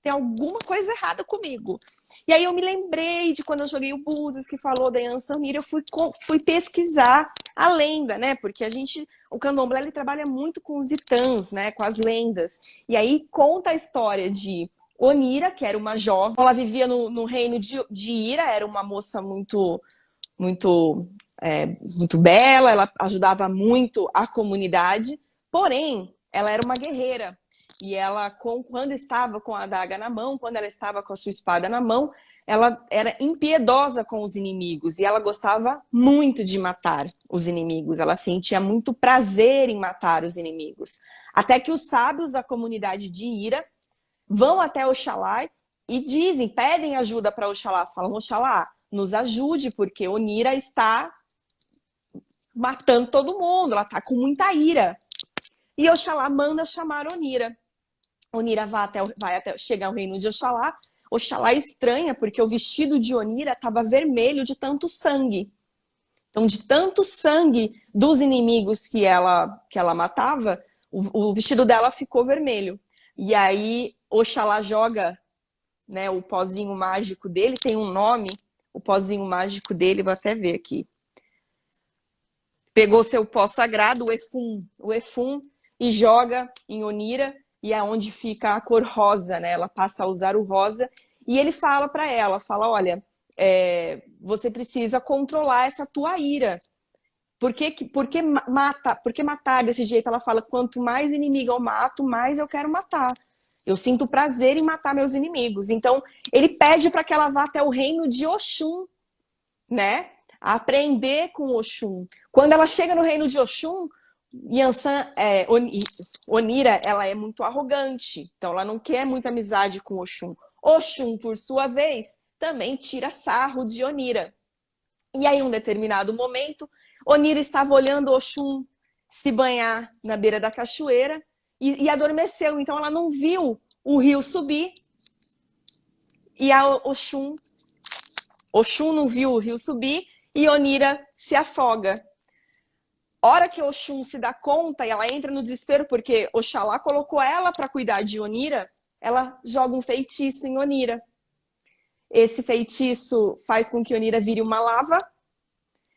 Tem alguma coisa errada comigo. E aí eu me lembrei de quando eu joguei o Búzios, que falou da Yansan Onira, eu fui pesquisar a lenda, né, porque o candomblé, ele trabalha muito com os itãs, né, com as lendas. E aí conta a história de Onira, que era uma jovem, ela vivia no reino de Ira, era uma moça muito, muito bela, ela ajudava muito a comunidade, porém, ela era uma guerreira. E ela, quando estava com a adaga na mão, quando ela estava com a sua espada na mão, ela era impiedosa com os inimigos e ela gostava muito de matar os inimigos. Ela sentia muito prazer em matar os inimigos. Até que os sábios da comunidade de Ira vão até Oxalá e dizem, pedem ajuda para Oxalá. Falam, Oxalá, nos ajude, porque Onira está matando todo mundo, ela está com muita ira. E Oxalá manda chamar Onira. Onira vai até chegar ao reino de Oxalá. Oxalá estranha, porque o vestido de Onira estava vermelho de tanto sangue. Então, de tanto sangue dos inimigos que ela matava, o vestido dela ficou vermelho. E aí, Oxalá joga, né, o pozinho mágico dele, tem um nome, o pozinho mágico dele, vou até ver aqui. Pegou seu pó sagrado, o Efum, e joga em Onira, e é onde fica a cor rosa, né? Ela passa a usar o rosa, e ele fala para ela, olha, você precisa controlar essa tua ira. Por que matar desse jeito? Ela fala, quanto mais inimigo eu mato, mais eu quero matar. Eu sinto prazer em matar meus inimigos. Então, ele pede para que ela vá até o reino de Oxum, né? A aprender com Oxum. Quando ela chega no reino de Oxum, Yansan, Onira, ela é muito arrogante. Então, ela não quer muita amizade com Oxum. Oxum, por sua vez, também tira sarro de Onira. E aí, em um determinado momento, Onira estava olhando Oxum se banhar na beira da cachoeira e adormeceu. Então, ela não viu o rio subir e a Oxum não viu o rio subir e Onira se afoga. Hora que Oxum se dá conta e ela entra no desespero porque Oxalá colocou ela para cuidar de Onira, ela joga um feitiço em Onira. Esse feitiço faz com que Onira vire uma lava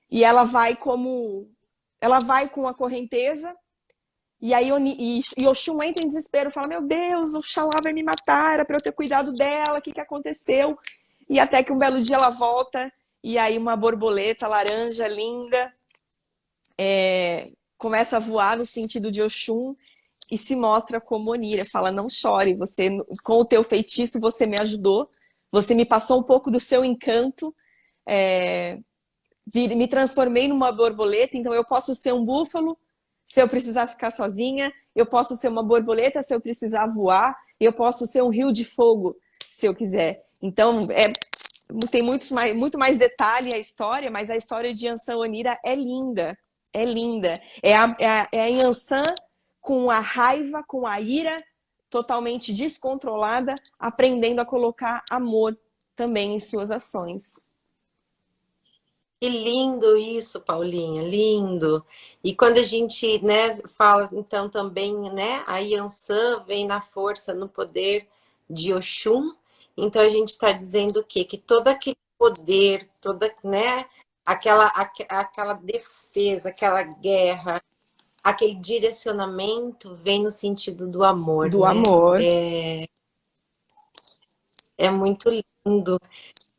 e ela vai com a correnteza e aí Oxum entra em desespero, fala, meu Deus, Oxalá vai me matar, era para eu ter cuidado dela, o que aconteceu? E até que um belo dia ela volta e aí uma borboleta laranja linda começa a voar no sentido de Oxum e se mostra como Onira. Fala, não chore, você, com o teu feitiço você me ajudou, você me passou um pouco do seu encanto, me transformei numa borboleta, então eu posso ser um búfalo se eu precisar ficar sozinha, eu posso ser uma borboleta se eu precisar voar, eu posso ser um rio de fogo se eu quiser. Então, tem muito mais detalhe a história, mas a história de Yansan Onira é linda. É linda. É a Yansan com a raiva, com a ira, totalmente descontrolada, aprendendo a colocar amor também em suas ações. Que lindo isso, Paulinha, lindo. E quando a gente, né, fala, então, também, né, a Yansan vem na força, no poder de Oxum, então a gente está dizendo o quê? Que todo aquele poder, toda, né? Aquela defesa, aquela guerra, aquele direcionamento vem no sentido do amor, Do né? amor. É muito lindo.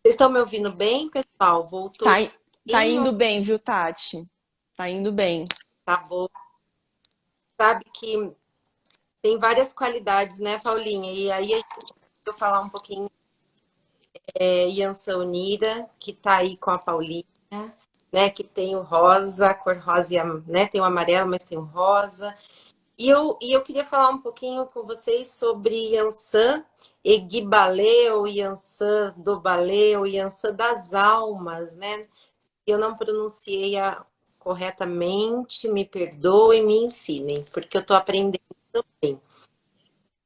Vocês estão me ouvindo bem, pessoal? Voltou Tá, um tá pouquinho? indo bem, viu, Tati? Tá indo bem. Tá bom. Sabe que tem várias qualidades, né, Paulinha? E aí a gente vai falar um pouquinho Yansan Unida, que tá aí com a Paulinha, né? Que tem o rosa, a cor rosa, né? Tem o amarelo, mas tem o rosa. E eu queria falar um pouquinho com vocês sobre Yansan Eguibalê, ou Yansan Dobalê, ou Yansan das almas, né? Eu não pronunciei corretamente, me perdoem, me ensinem, porque eu estou aprendendo também.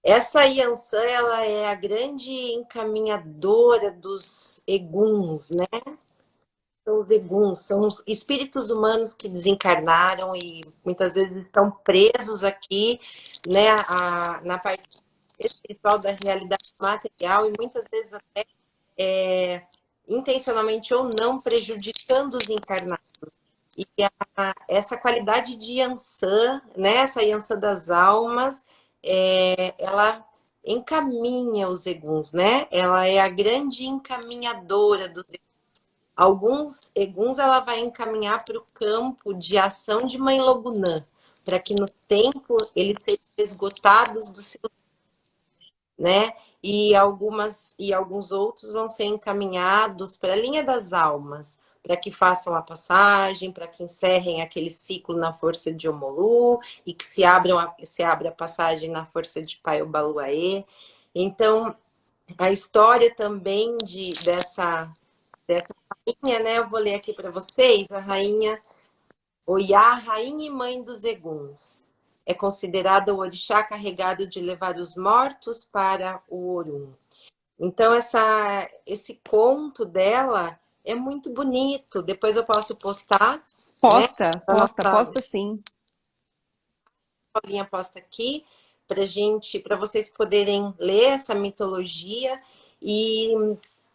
Essa Yansan, ela é a grande encaminhadora dos eguns, né? São os eguns, são os espíritos humanos que desencarnaram e muitas vezes estão presos aqui, né, na parte espiritual da realidade material e muitas vezes até intencionalmente ou não prejudicando os encarnados. E essa qualidade de Yansan, né, essa Yansan das almas, ela encaminha os eguns, né? Ela é a grande encaminhadora dos eguns. Alguns eguns ela vai encaminhar para o campo de ação de Mãe Logunã, para que no tempo eles sejam esgotados do seu, né? E alguns outros vão ser encaminhados para a linha das almas, para que façam a passagem, para que encerrem aquele ciclo na força de Omolu e que se abra a passagem na força de Pai Obaluaê. Então, a história também dessa rainha, né? Eu vou ler aqui para vocês, a rainha Oiá, rainha e mãe dos eguns. É considerada o orixá carregado de levar os mortos para o Orum. Então, esse conto dela é muito bonito. Depois eu posso postar, né? Posta, A posta, nossa posta sim. Paulinha posta aqui para vocês poderem ler essa mitologia. E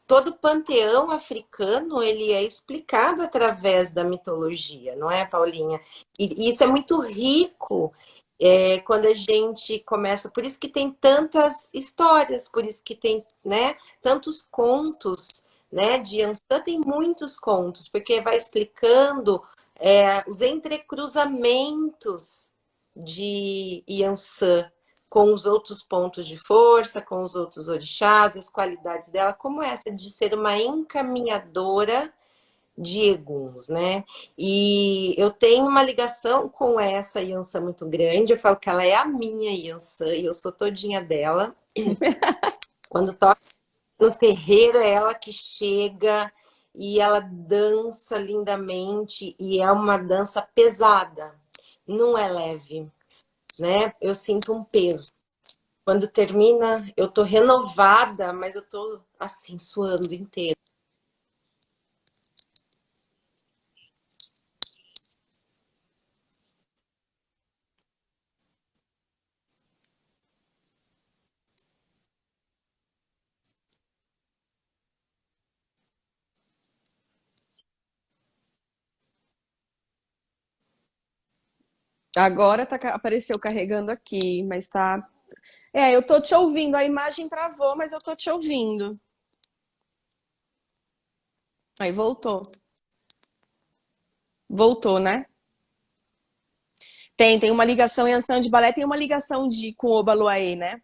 todo o panteão africano ele é explicado através da mitologia, não é, Paulinha? E isso é muito rico quando a gente começa. Por isso que tem tantas histórias, por isso que tem, né, tantos contos, né? De Ansan tem muitos contos, porque vai explicando os entrecruzamentos de Yansan com os outros pontos de força, com os outros orixás, as qualidades dela, como essa de ser uma encaminhadora de eguns, né? E eu tenho uma ligação com essa Yansan muito grande, eu falo que ela é a minha Yansan, e eu sou todinha dela. Quando toca no terreiro, é ela que chega e ela dança lindamente, e é uma dança pesada, não é leve, né? Eu sinto um peso. Quando termina, eu tô renovada, mas eu tô assim, suando inteiro. Agora apareceu carregando aqui, mas tá. É, eu tô te ouvindo. A imagem travou, mas eu tô te ouvindo. Aí voltou. Voltou, né? Tem uma ligação em Ansan de Balé, tem uma ligação com o Obaluaê, né?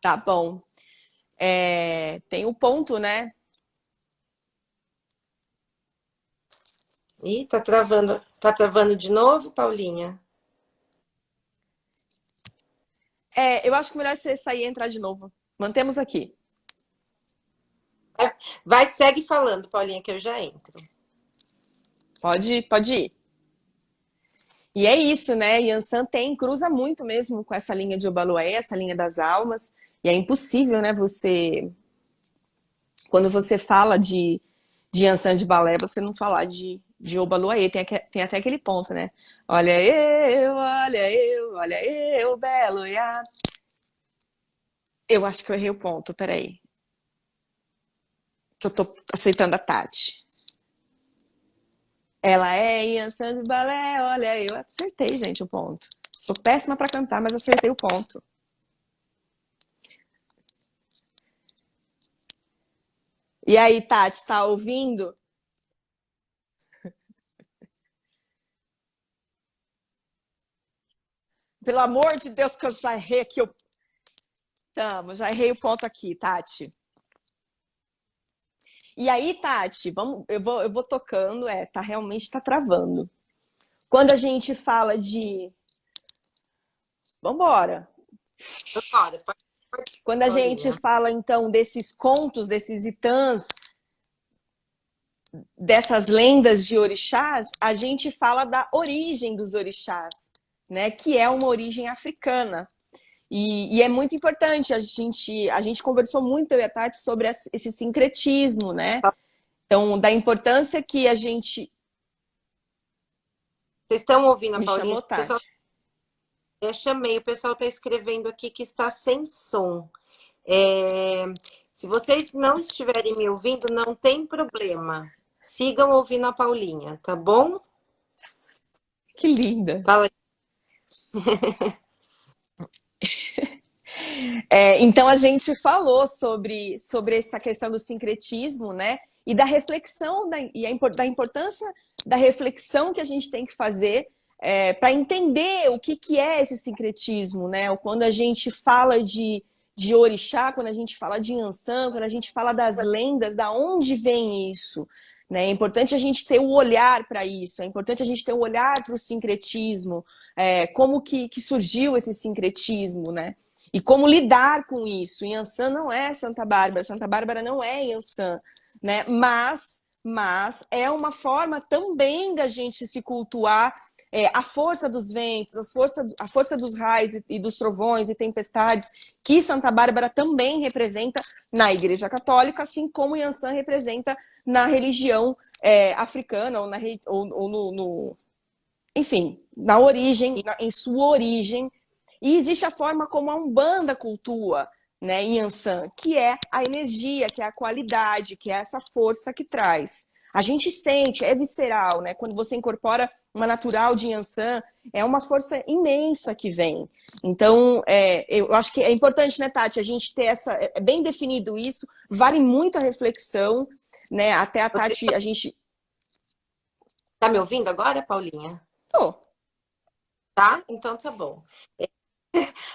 Tá bom. Tem o ponto, né? Ih, tá travando de novo, Paulinha? Eu acho que melhor você sair e entrar de novo. Mantemos aqui. Vai, segue falando, Paulinha, que eu já entro. Pode ir. E é isso, né? Yansan cruza muito mesmo com essa linha de Obaluaê, essa linha das almas. E é impossível, né? Quando você fala de Yansan de balé, você não falar de Obaluayê. Tem até aquele ponto, né? Olha eu, belo Iá. Eu acho que eu errei o ponto, peraí. Que eu tô aceitando a Tati. Ela é Yansan de balé, olha, eu acertei, gente, o ponto. Sou péssima pra cantar, mas acertei o ponto. E aí, Tati, tá ouvindo? Pelo amor de Deus, que eu já errei aqui. Já errei o ponto aqui, Tati. E aí, Tati, eu vou tocando, realmente tá travando. Quando a gente fala de. Vambora. Agora, Quando a gente Paulinha. fala, então, desses contos, desses itãs, dessas lendas de orixás, a gente fala da origem dos orixás, né? Que é uma origem africana. E é muito importante, a gente conversou muito, eu e a Tati, sobre esse sincretismo, né? Então, da importância que a gente. Vocês estão ouvindo a Me Paulinha? chamou O pessoal, Tati. eu chamei, o pessoal está escrevendo aqui que está sem som. É, se vocês não estiverem me ouvindo, não tem problema. Sigam ouvindo a Paulinha, tá bom? Que linda. Fala aí. Então a gente falou sobre essa questão do sincretismo, né? E da reflexão, da importância da reflexão que a gente tem que fazer para entender o que é esse sincretismo, né? Quando a gente fala de orixá, quando a gente fala de Yansan, quando a gente fala das lendas, da onde vem isso? Né? É importante a gente ter o olhar para isso, é importante a gente ter o olhar para o sincretismo, como que surgiu esse sincretismo, né? E como lidar com isso. Yansan não é Santa Bárbara não é Yansan, né? Mas é uma forma também da gente se cultuar a força dos ventos, a força dos raios e dos trovões e tempestades, que Santa Bárbara também representa na Igreja Católica, assim como Yansan representa na religião africana, ou enfim, na origem, em sua origem. E existe a forma como a Umbanda cultua, né, Yansan, que é a energia, que é a qualidade, que é essa força que traz. A gente sente, é visceral, né? Quando você incorpora uma natural de Yansan, é uma força imensa que vem. Então, eu acho que é importante, né, Tati, a gente ter bem definido isso, vale muito a reflexão, né? Até a Você Tati, a gente. tá me ouvindo agora, Paulinha? Oh, Tá? Então tá bom.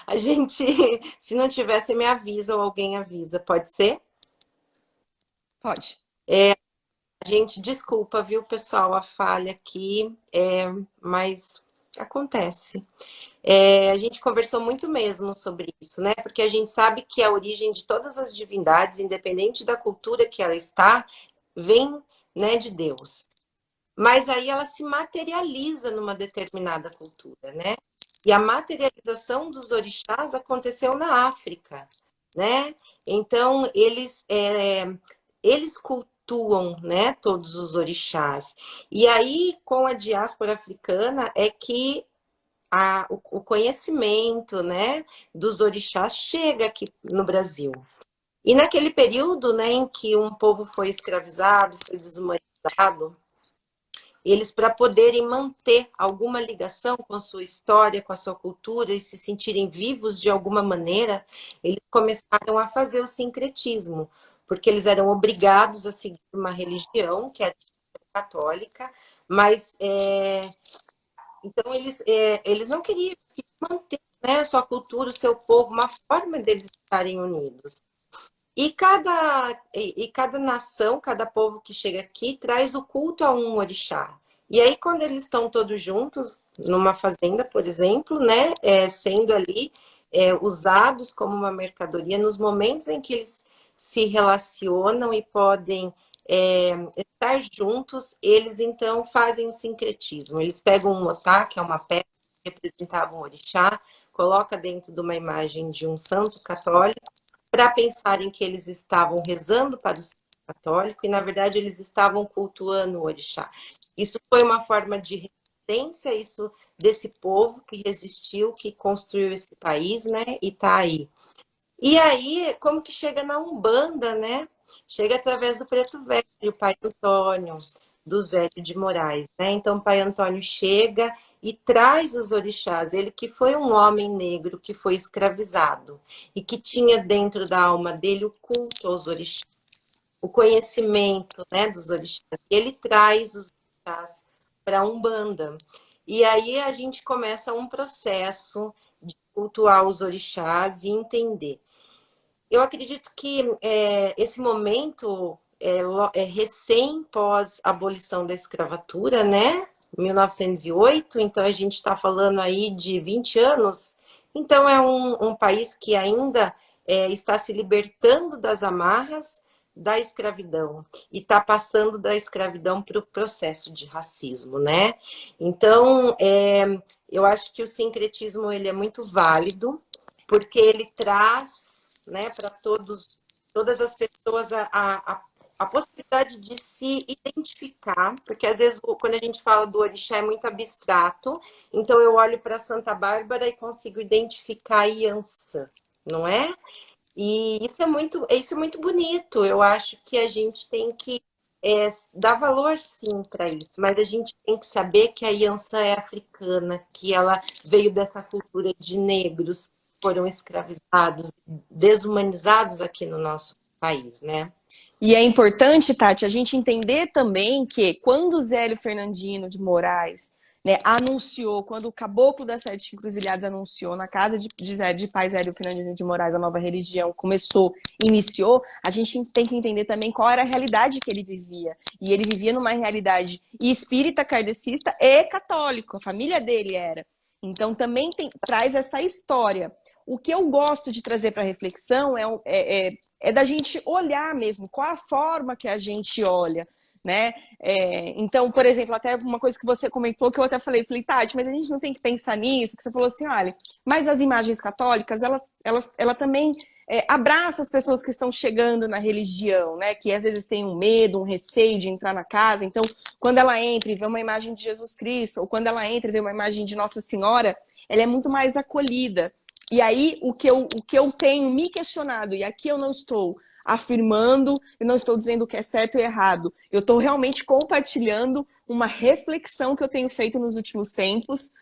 A gente, se não tiver, você me avisa ou alguém avisa, pode ser? pode. A gente, desculpa, viu, pessoal, a falha aqui, mas acontece. A gente conversou muito mesmo sobre isso, né? Porque a gente sabe que a origem de todas as divindades, independente da cultura que ela está, vem, né, de Deus. Mas aí ela se materializa numa determinada cultura, né? E a materialização dos orixás aconteceu na África, né? Então eles cultuam, né, todos os orixás. E aí com a diáspora africana é que o conhecimento, né, dos orixás chega aqui no Brasil. E naquele período, né, em que um povo foi escravizado, foi desumanizado, eles, para poderem manter alguma ligação com a sua história, com a sua cultura e se sentirem vivos de alguma maneira, eles começaram a fazer o sincretismo, porque eles eram obrigados a seguir uma religião, que era católica, mas então eles não queriam manter, né, a sua cultura, o seu povo, uma forma deles estarem unidos. E cada nação, cada povo que chega aqui, traz o culto a um orixá. E aí, quando eles estão todos juntos, numa fazenda, por exemplo, né, sendo ali usados como uma mercadoria, nos momentos em que eles se relacionam e podem estar juntos, eles então fazem o sincretismo. Eles pegam um otá, que é uma pedra que representava um orixá, coloca dentro de uma imagem de um santo católico, para pensarem que eles estavam rezando para o santo católico, e na verdade eles estavam cultuando o orixá. Isso foi uma forma de resistência, isso desse povo que resistiu, que construiu esse país, né? E tá aí. E aí, como que chega na Umbanda, né? Chega através do Preto Velho, o Pai Antônio, do Zélio de Moraes, né? Então, o Pai Antônio chega e traz os orixás. Ele que foi um homem negro que foi escravizado e que tinha dentro da alma dele o culto aos orixás, o conhecimento, né, dos orixás. Ele traz os orixás para a Umbanda. E aí a gente começa um processo de cultuar os orixás e entender. Eu acredito que esse momento é recém pós-abolição da escravatura, né? 1908, então a gente está falando aí de 20 anos. Então é um país que ainda está se libertando das amarras da escravidão e está passando da escravidão para o processo de racismo, né? Então, eu acho que o sincretismo ele é muito válido, porque ele traz, né, para todas as pessoas a possibilidade de se identificar, porque às vezes quando a gente fala do orixá é muito abstrato, então eu olho para Santa Bárbara e consigo identificar a Yansan, não é? E isso é muito bonito. Eu acho que a gente tem que dar valor sim para isso, mas a gente tem que saber que a Yansan é africana, que ela veio dessa cultura de negros que foram escravizados, desumanizados aqui no nosso país, né? E é importante, Tati, a gente entender também que quando o Zélio Fernandino de Moraes, né, anunciou, quando o Caboclo das Sete Encruzilhadas anunciou na casa de pai Zélio Fernandino de Moraes a nova religião, iniciou, a gente tem que entender também qual era a realidade que ele vivia. E ele vivia numa realidade espírita, kardecista e católico, a família dele era. Então também traz essa história. O que eu gosto de trazer para reflexão é da gente olhar mesmo, qual a forma que a gente olha, né? Então, por exemplo, até uma coisa que você comentou, que eu até falei, Tati, mas a gente não tem que pensar nisso, que você falou assim, olha, mas as imagens católicas, ela também abraça as pessoas que estão chegando na religião, né? Que às vezes tem um medo, um receio de entrar na casa. Então, quando ela entra e vê uma imagem de Jesus Cristo, ou quando ela entra e vê uma imagem de Nossa Senhora, ela é muito mais acolhida. E aí, o que eu tenho me questionado, e aqui eu não estou afirmando, eu não estou dizendo o que é certo e errado, eu estou realmente compartilhando uma reflexão que eu tenho feito nos últimos tempos,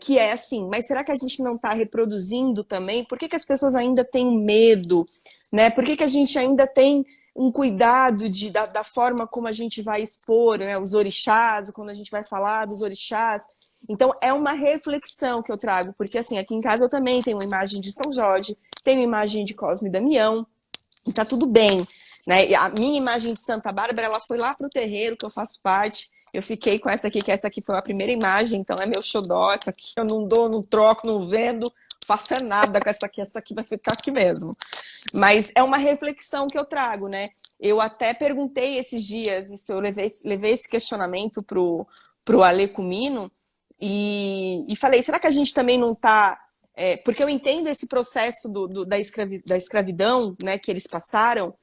que é assim, mas será que a gente não está reproduzindo também? Por que as pessoas ainda têm medo? Né? Por que a gente ainda tem um cuidado da forma como a gente vai expor, né, os orixás, quando a gente vai falar dos orixás? Então, é uma reflexão que eu trago, porque assim, aqui em casa eu também tenho uma imagem de São Jorge, tenho imagem de Cosme e Damião, e tá tudo bem, né? E a minha imagem de Santa Bárbara, ela foi lá pro terreiro, que eu faço parte, eu fiquei com essa aqui, que essa aqui foi a primeira imagem, então é meu xodó, essa aqui eu não dou, não troco, não vendo, faço nada com essa aqui vai ficar aqui mesmo. Mas é uma reflexão que eu trago, né? Eu até perguntei esses dias, isso eu levei esse questionamento pro Ale Cumino, e falei, será que a gente também não está... porque eu entendo esse processo da escravidão, né, que eles passaram,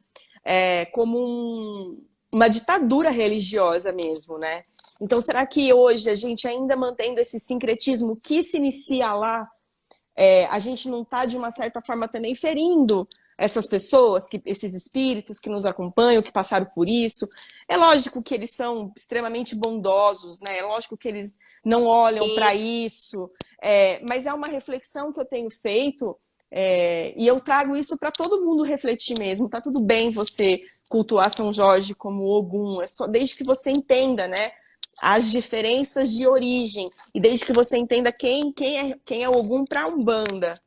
como uma ditadura religiosa mesmo, né? Então, será que hoje a gente ainda mantendo esse sincretismo que se inicia lá, a gente não está, de uma certa forma, também ferindo essas pessoas, esses espíritos que nos acompanham, que passaram por isso? É lógico que eles são extremamente bondosos, né? É lógico que eles não olham para isso, mas é uma reflexão que eu tenho feito, e eu trago isso para todo mundo refletir mesmo. Tá tudo bem você cultuar São Jorge como Ogum, é só desde que você entenda, né, as diferenças de origem, e desde que você entenda quem é Ogum para a Umbanda.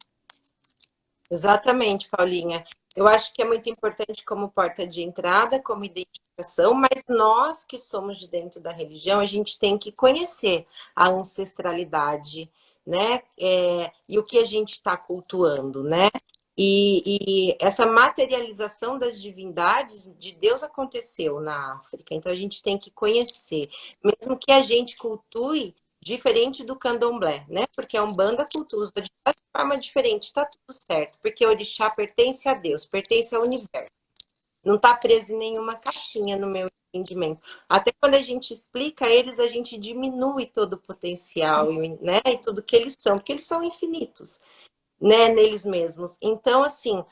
Exatamente, Paulinha. Eu acho que é muito importante como porta de entrada, como identificação, mas nós que somos de dentro da religião, a gente tem que conhecer a ancestralidade, né? E o que a gente está cultuando, né? E essa materialização das divindades de Deus aconteceu na África, então a gente tem que conhecer, mesmo que a gente cultue diferente do candomblé, né? Porque a Umbanda cultua os orixás de forma diferente, tá tudo certo, porque o orixá pertence a Deus, pertence ao universo. Não está preso em nenhuma caixinha, no meu entendimento. Até quando a gente explica eles, a gente diminui todo o potencial, né? E tudo que eles são, porque eles são infinitos, né? Neles mesmos. Então, assim,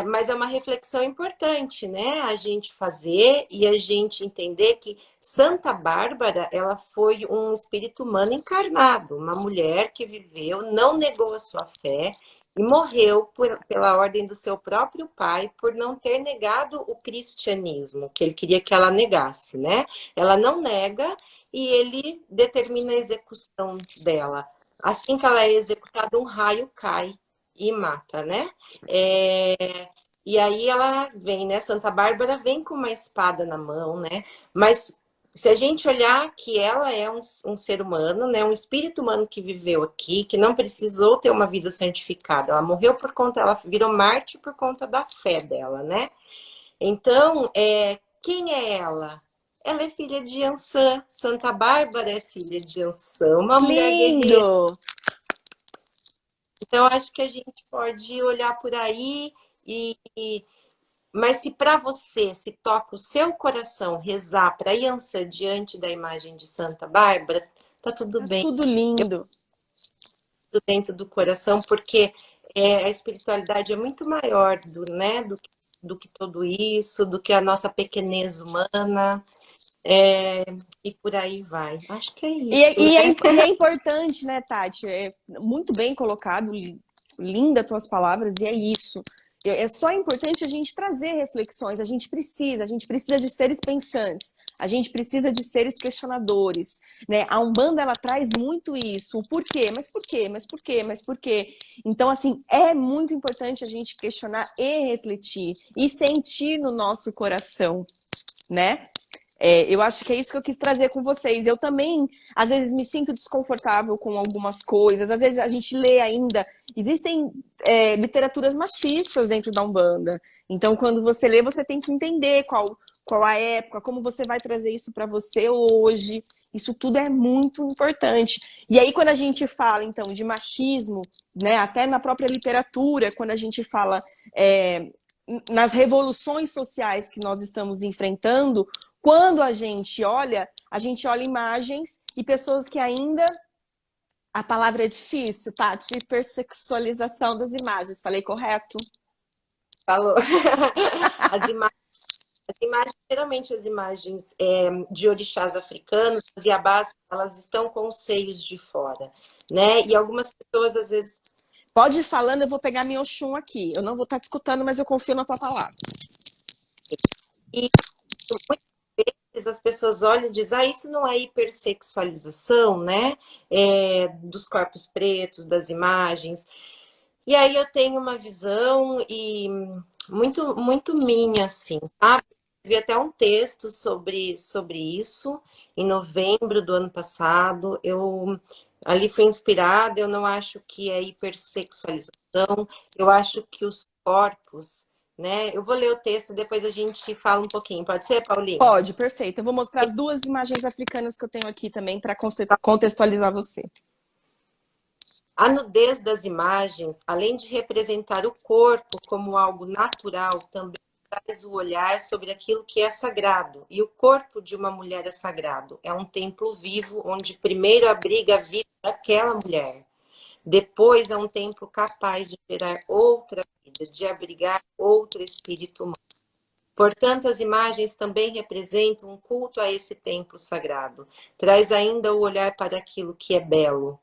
mas é uma reflexão importante, né? A gente fazer e a gente entender que Santa Bárbara, ela foi um espírito humano encarnado, uma mulher que viveu, não negou a sua fé e morreu pela ordem do seu próprio pai por não ter negado o cristianismo, que ele queria que ela negasse, né? Ela não nega e ele determina a execução dela. Assim que ela é executada, um raio cai e mata, né? E aí ela vem, né? Santa Bárbara vem com uma espada na mão, né? Mas se a gente olhar que ela é um ser humano, né? Um espírito humano que viveu aqui, que não precisou ter uma vida santificada. Ela morreu por conta, ela virou mártir por conta da fé dela, né? Então, quem é ela? Ela é filha de Ansã. Santa Bárbara é filha de Ansã, uma mulher guerreira. Lindo! Então, acho que a gente pode olhar por aí mas se para você, se toca o seu coração rezar para Iansã diante da imagem de Santa Bárbara, tá tudo Tá bem, tudo lindo. dentro do coração, porque a espiritualidade é muito maior né, do que tudo isso, do que a nossa pequenez humana, e por aí vai. Acho que é E, isso, é- e, é, né? e é importante, né, Tati? É muito bem colocado, linda tuas palavras, e é isso. É só importante a gente trazer reflexões. A gente precisa de seres pensantes, a gente precisa de seres questionadores, né? A Umbanda, ela traz muito isso. O porquê? Mas por quê? Mas por quê? Mas por quê? Então, assim, é muito importante a gente questionar e refletir e sentir no nosso coração, né? Eu acho que é isso que eu quis trazer com vocês. Eu também, às vezes, me sinto desconfortável com algumas coisas. Às vezes, a gente lê ainda. Existem literaturas machistas dentro da Umbanda. Então, quando você lê, você tem que entender qual a época, como você vai trazer isso para você hoje. Isso tudo é muito importante. E aí, quando a gente fala, então, de machismo, né, até na própria literatura, quando a gente fala nas revoluções sociais que nós estamos enfrentando, quando a gente olha imagens e pessoas que ainda. A palavra é difícil, Tati. Hipersexualização das imagens. Falei correto? Falou. As imagens, geralmente as imagens de orixás africanos, as iabás, elas estão com os seios de fora, né? E algumas pessoas, às vezes, Pode ir falando, eu vou pegar meu Oxum aqui. Eu não vou estar te escutando, mas eu confio na tua palavra. e muitas vezes as pessoas olham e dizem, isso não é hipersexualização, né? Dos corpos pretos, das imagens. E aí eu tenho uma visão e muito, muito minha, assim, sabe? Vi até um texto sobre isso em novembro do ano passado. Eu ali fui inspirada, eu não acho que é hipersexualização, eu acho que os corpos, né? Eu vou ler o texto e depois a gente fala um pouquinho. Pode ser, Paulinha? Pode, perfeito. Eu vou mostrar as duas imagens africanas que eu tenho aqui também para contextualizar você. A nudez das imagens, além de representar o corpo como algo natural, também traz o olhar sobre aquilo que é sagrado. E o corpo de uma mulher é sagrado. É um templo vivo onde primeiro abriga a vida daquela mulher. Depois é um templo capaz de gerar outra vida, de abrigar outro espírito humano. Portanto, as imagens também representam um culto a esse templo sagrado. Traz ainda o olhar para aquilo que é belo.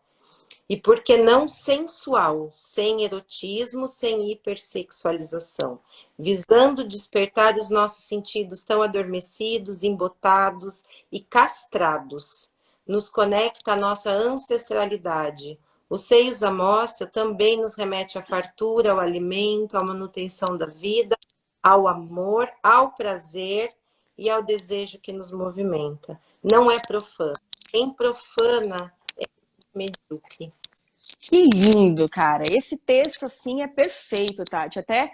E por que não sensual, sem erotismo, sem hipersexualização, visando despertar os nossos sentidos tão adormecidos, embotados e castrados. Nos conecta à nossa ancestralidade. Os seios à mostra também nos remete à fartura, ao alimento, à manutenção da vida, ao amor, ao prazer e ao desejo que nos movimenta. Não é profano. Quem profana é medíocre. Que lindo, cara. Esse texto, assim, é perfeito, Tati. Até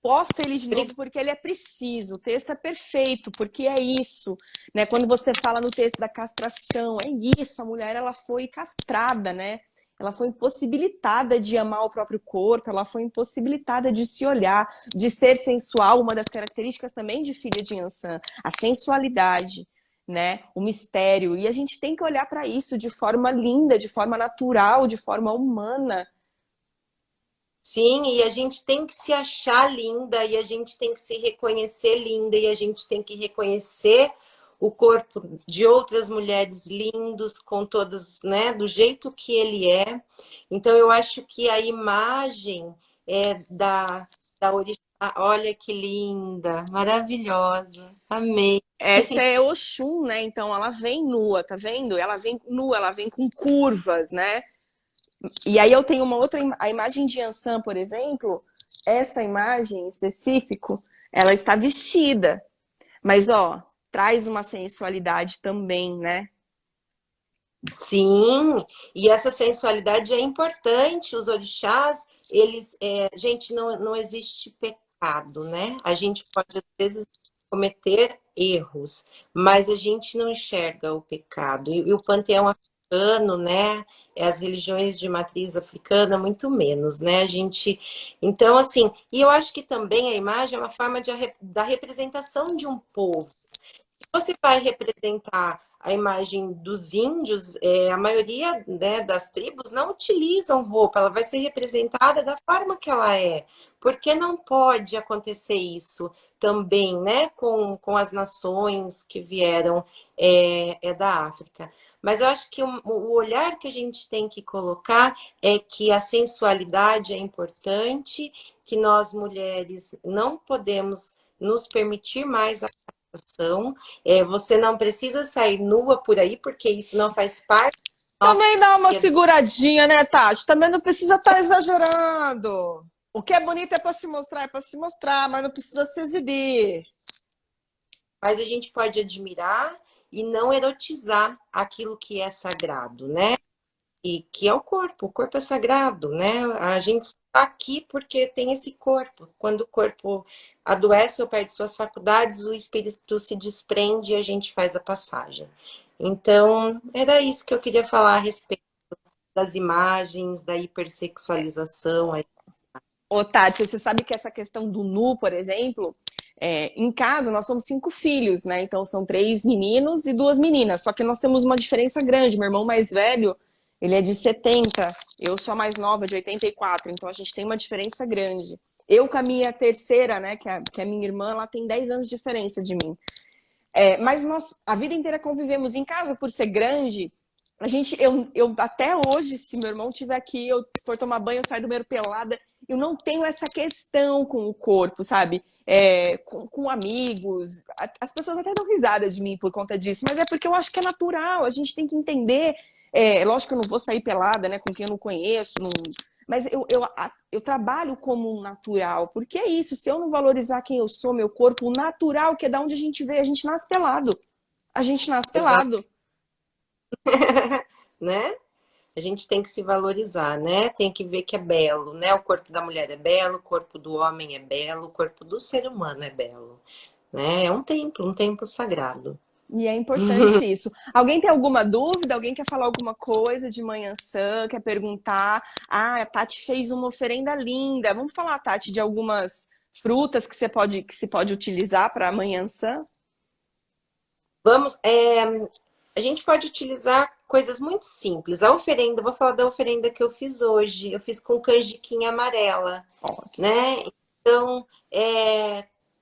posta ele de novo porque ele é preciso. O texto é perfeito, porque é isso, né? Quando você fala no texto da castração, é isso. A mulher, ela foi castrada, né? ela foi impossibilitada de amar o próprio corpo, ela foi impossibilitada de se olhar, de ser sensual, uma das características também de filha de Yansan, a sensualidade, né? O mistério. E a gente tem que olhar para isso de forma linda, de forma natural, de forma humana. Sim, e a gente tem que se achar linda, e a gente tem que se reconhecer linda, e a gente tem que reconhecer o corpo de outras mulheres lindos, com todas, né, do jeito que ele é. Então, eu acho que a imagem da orixá, olha que linda, maravilhosa, amei. Essa é Oxum, né? Então ela vem nua, tá vendo? Ela vem nua, ela vem com curvas, né? E aí eu tenho uma outra, a imagem de Yansan, por exemplo, essa imagem em específico, ela está vestida, mas ó, traz uma sensualidade também, né? Sim, e essa sensualidade é importante. Os orixás, eles, gente, não existe pecado, né? A gente pode, às vezes, cometer erros, mas a gente não enxerga o pecado. E o panteão africano, né? As religiões de matriz africana, muito menos, né? A gente. Então, assim, e eu acho que também a imagem é uma forma da representação de um povo. Você vai representar a imagem dos índios, a maioria, né, das tribos não utilizam roupa, ela vai ser representada da forma que ela é. Porque não pode acontecer isso também, né, com as nações que vieram da África. Mas eu acho que o olhar que a gente tem que colocar é que a sensualidade é importante, que nós mulheres não podemos nos permitir mais a ação. Você não precisa sair nua por aí, porque isso não faz parte da nossa Também dá uma sociedade. seguradinha, né, Tati? Também não precisa estar exagerando. O que é bonito é para se mostrar, mas não precisa se exibir. Mas a gente pode admirar e não erotizar aquilo que é sagrado, né? E que é o corpo é sagrado, né? A gente está aqui porque tem esse corpo. Quando o corpo adoece ou perde suas faculdades, o espírito se desprende e a gente faz a passagem. Então, era isso que eu queria falar a respeito das imagens, da hipersexualização. Ô, Tati, você sabe que essa questão do nu, por exemplo, em casa nós somos 5 filhos, né? Então são 3 meninos e 2 meninas. Só que nós temos uma diferença grande. Meu irmão mais velho, ele é de 70, eu sou a mais nova, de 84. Então a gente tem uma diferença grande. Eu com a minha terceira, né, que é a minha irmã, ela tem 10 anos de diferença de mim. Mas nós a vida inteira convivemos em casa por ser grande. Eu até hoje, se meu irmão estiver aqui, eu for tomar banho, eu saio do banheiro pelada, eu não tenho essa questão com o corpo, sabe? Com amigos. As pessoas até dão risada de mim por conta disso, mas é porque eu acho que é natural, a gente tem que entender. Lógico que eu não vou sair pelada, né, com quem eu não conheço, não, mas eu trabalho como um natural, porque é isso, se eu não valorizar quem eu sou, meu corpo, o natural, que é da onde a gente veio, a gente nasce pelado. A gente nasce Exato, pelado. né? A gente tem que se valorizar, né? Tem que ver que é belo, né? O corpo da mulher é belo, o corpo do homem é belo, o corpo do ser humano é belo, né? É um templo sagrado. E é importante isso. Alguém tem alguma dúvida? Alguém quer falar alguma coisa de Manhã Sã? Quer perguntar? Ah, a Tati fez uma oferenda linda. Vamos falar, Tati, de algumas frutas que se pode utilizar para Manhã Sã? Vamos, a gente pode utilizar coisas muito simples. A oferenda, vou falar da oferenda que eu fiz hoje. Eu fiz com canjiquinha amarela, Pode. né? Então,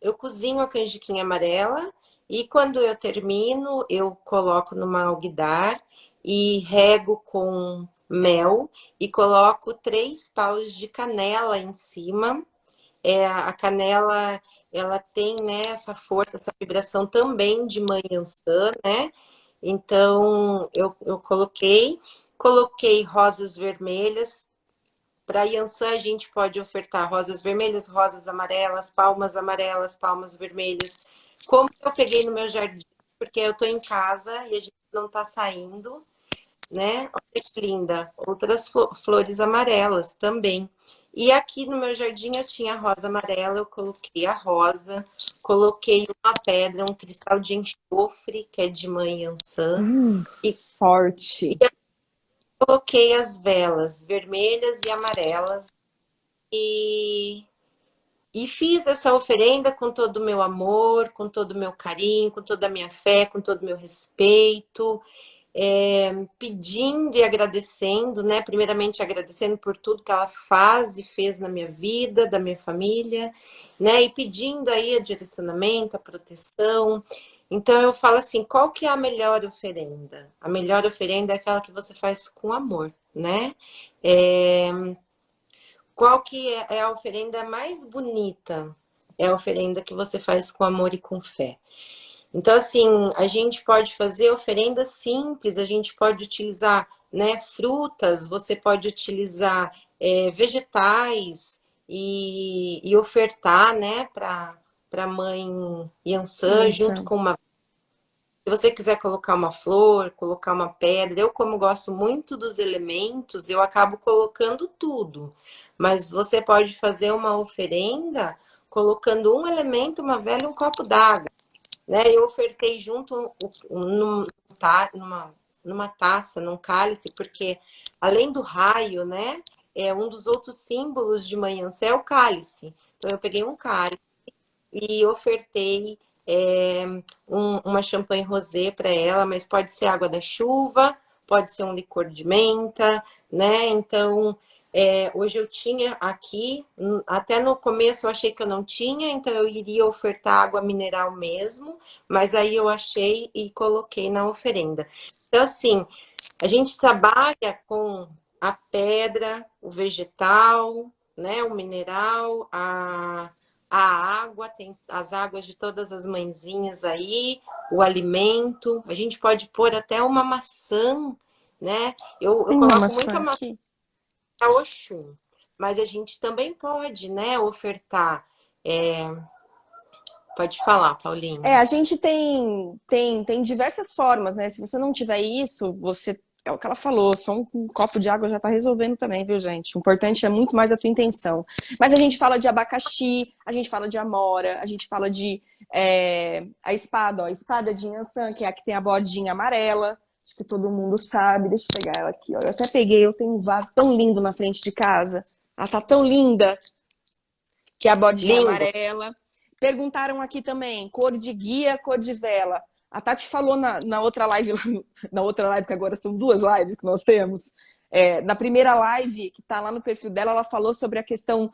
eu cozinho a canjiquinha amarela e quando eu termino, eu coloco numa alguidar e rego com mel e coloco 3 paus de canela em cima. A canela, ela tem, né, essa força, essa vibração também de manhãçã, né? Então, eu coloquei rosas vermelhas. Para Yansan, a gente pode ofertar rosas vermelhas, rosas amarelas, palmas vermelhas. Como eu peguei no meu jardim, porque eu estou em casa e a gente não está saindo, né? Olha que linda. Outras flores amarelas também. E aqui no meu jardim eu tinha rosa amarela, eu coloquei a rosa, coloquei uma pedra, um cristal de enxofre, que é de mãe Yansan. E Forte. coloquei as velas vermelhas e amarelas e, e fiz essa oferenda com todo o meu amor, com todo o meu carinho, com toda a minha fé, com todo o meu respeito, pedindo e agradecendo, né? Primeiramente agradecendo por tudo que ela faz e fez na minha vida, da minha família, né? E pedindo aí o direcionamento, a proteção. Então eu falo assim, qual que é a melhor oferenda? A melhor oferenda é aquela que você faz com amor, né? É, qual que é a oferenda mais bonita? É a oferenda que você faz com amor e com fé. Então, assim, a gente pode fazer oferendas simples, a gente pode utilizar, né, frutas, você pode utilizar vegetais e ofertar, né, para a mãe Yansan, junto Ansa. com uma. Se você quiser colocar uma flor, colocar uma pedra, eu, como gosto muito dos elementos, eu acabo colocando tudo. Mas você pode fazer uma oferenda colocando um elemento, uma vela e um copo d'água, né? Eu ofertei junto numa taça, num cálice, porque além do raio, né? Um dos outros símbolos de manhã é o cálice. Então eu peguei um cálice e ofertei uma champanhe rosé para ela, mas pode ser água da chuva, pode ser um licor de menta, né? Então, hoje eu tinha aqui, até no começo eu achei que eu não tinha, então eu iria ofertar água mineral mesmo, mas aí eu achei e coloquei na oferenda. Então, assim, a gente trabalha com a pedra, o vegetal, né, o mineral, a água, tem as águas de todas as mãezinhas aí, o alimento. A gente pode pôr até uma maçã, né? Eu Tem uma coloco maçã muita maçã aqui. a Oxum, mas a gente também pode, né, ofertar. Pode falar, Paulinho. A gente tem diversas formas, né? Se você não tiver isso, você. É o que ela falou, só um copo de água já tá resolvendo também, viu, gente? O importante é muito mais a tua intenção. Mas a gente fala de abacaxi, a gente fala de amora, a gente fala de a espada, ó, a espada de Yansan, que é a que tem a bordinha amarela. Acho que todo mundo sabe. Deixa eu pegar ela aqui, ó. Eu até peguei, eu tenho um vaso tão lindo na frente de casa. Ela tá tão linda que é a bordinha Lindo. amarela. Perguntaram aqui também, cor de guia, cor de vela. A Tati falou na outra live, na outra live, que agora são duas lives que nós temos. Na primeira live, que está lá no perfil dela, ela falou sobre a questão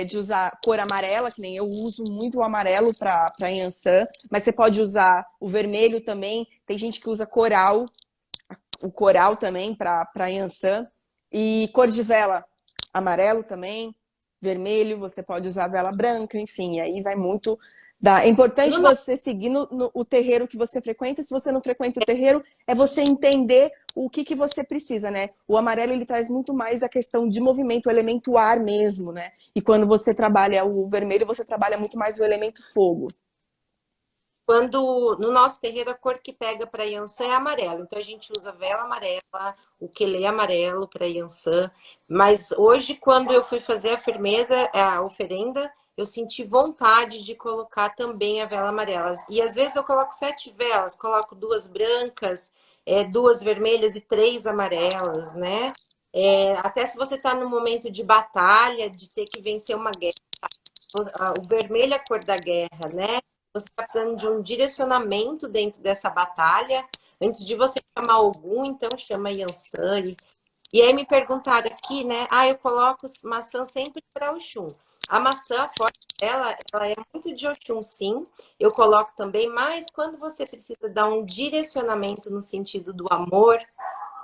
de usar cor amarela, que nem eu uso muito o amarelo para Yansan, mas você pode usar o vermelho também. Tem gente que usa coral, o coral também para Yansan. E cor de vela, amarelo também, vermelho, você pode usar vela branca, enfim, aí vai muito da. É importante No você seguir o terreiro que você frequenta. Se você não frequenta o terreiro, é você entender o que você precisa, né? O amarelo ele traz muito mais a questão de movimento, o elemento ar mesmo, né? E quando você trabalha o vermelho, você trabalha muito mais o elemento fogo. Quando no nosso terreiro a cor que pega para Yansan é amarelo, então a gente usa vela amarela, o quelé amarelo para Yansan. Mas hoje, quando eu fui fazer a firmeza, a oferenda, eu senti vontade de colocar também a vela amarela. E às vezes eu coloco 7 velas, coloco 2 brancas, 2 vermelhas e 3 amarelas, né? Até se você está no momento de batalha, de ter que vencer uma guerra, o vermelho é a cor da guerra, né? Você está precisando de um direcionamento dentro dessa batalha. Antes de você chamar algum, então chama Yansani. E aí me perguntaram aqui, né? Eu coloco maçã sempre para Oxum. A maçã, a forte dela, ela é muito de Oxum, sim. Eu coloco também, mas quando você precisa dar um direcionamento no sentido do amor,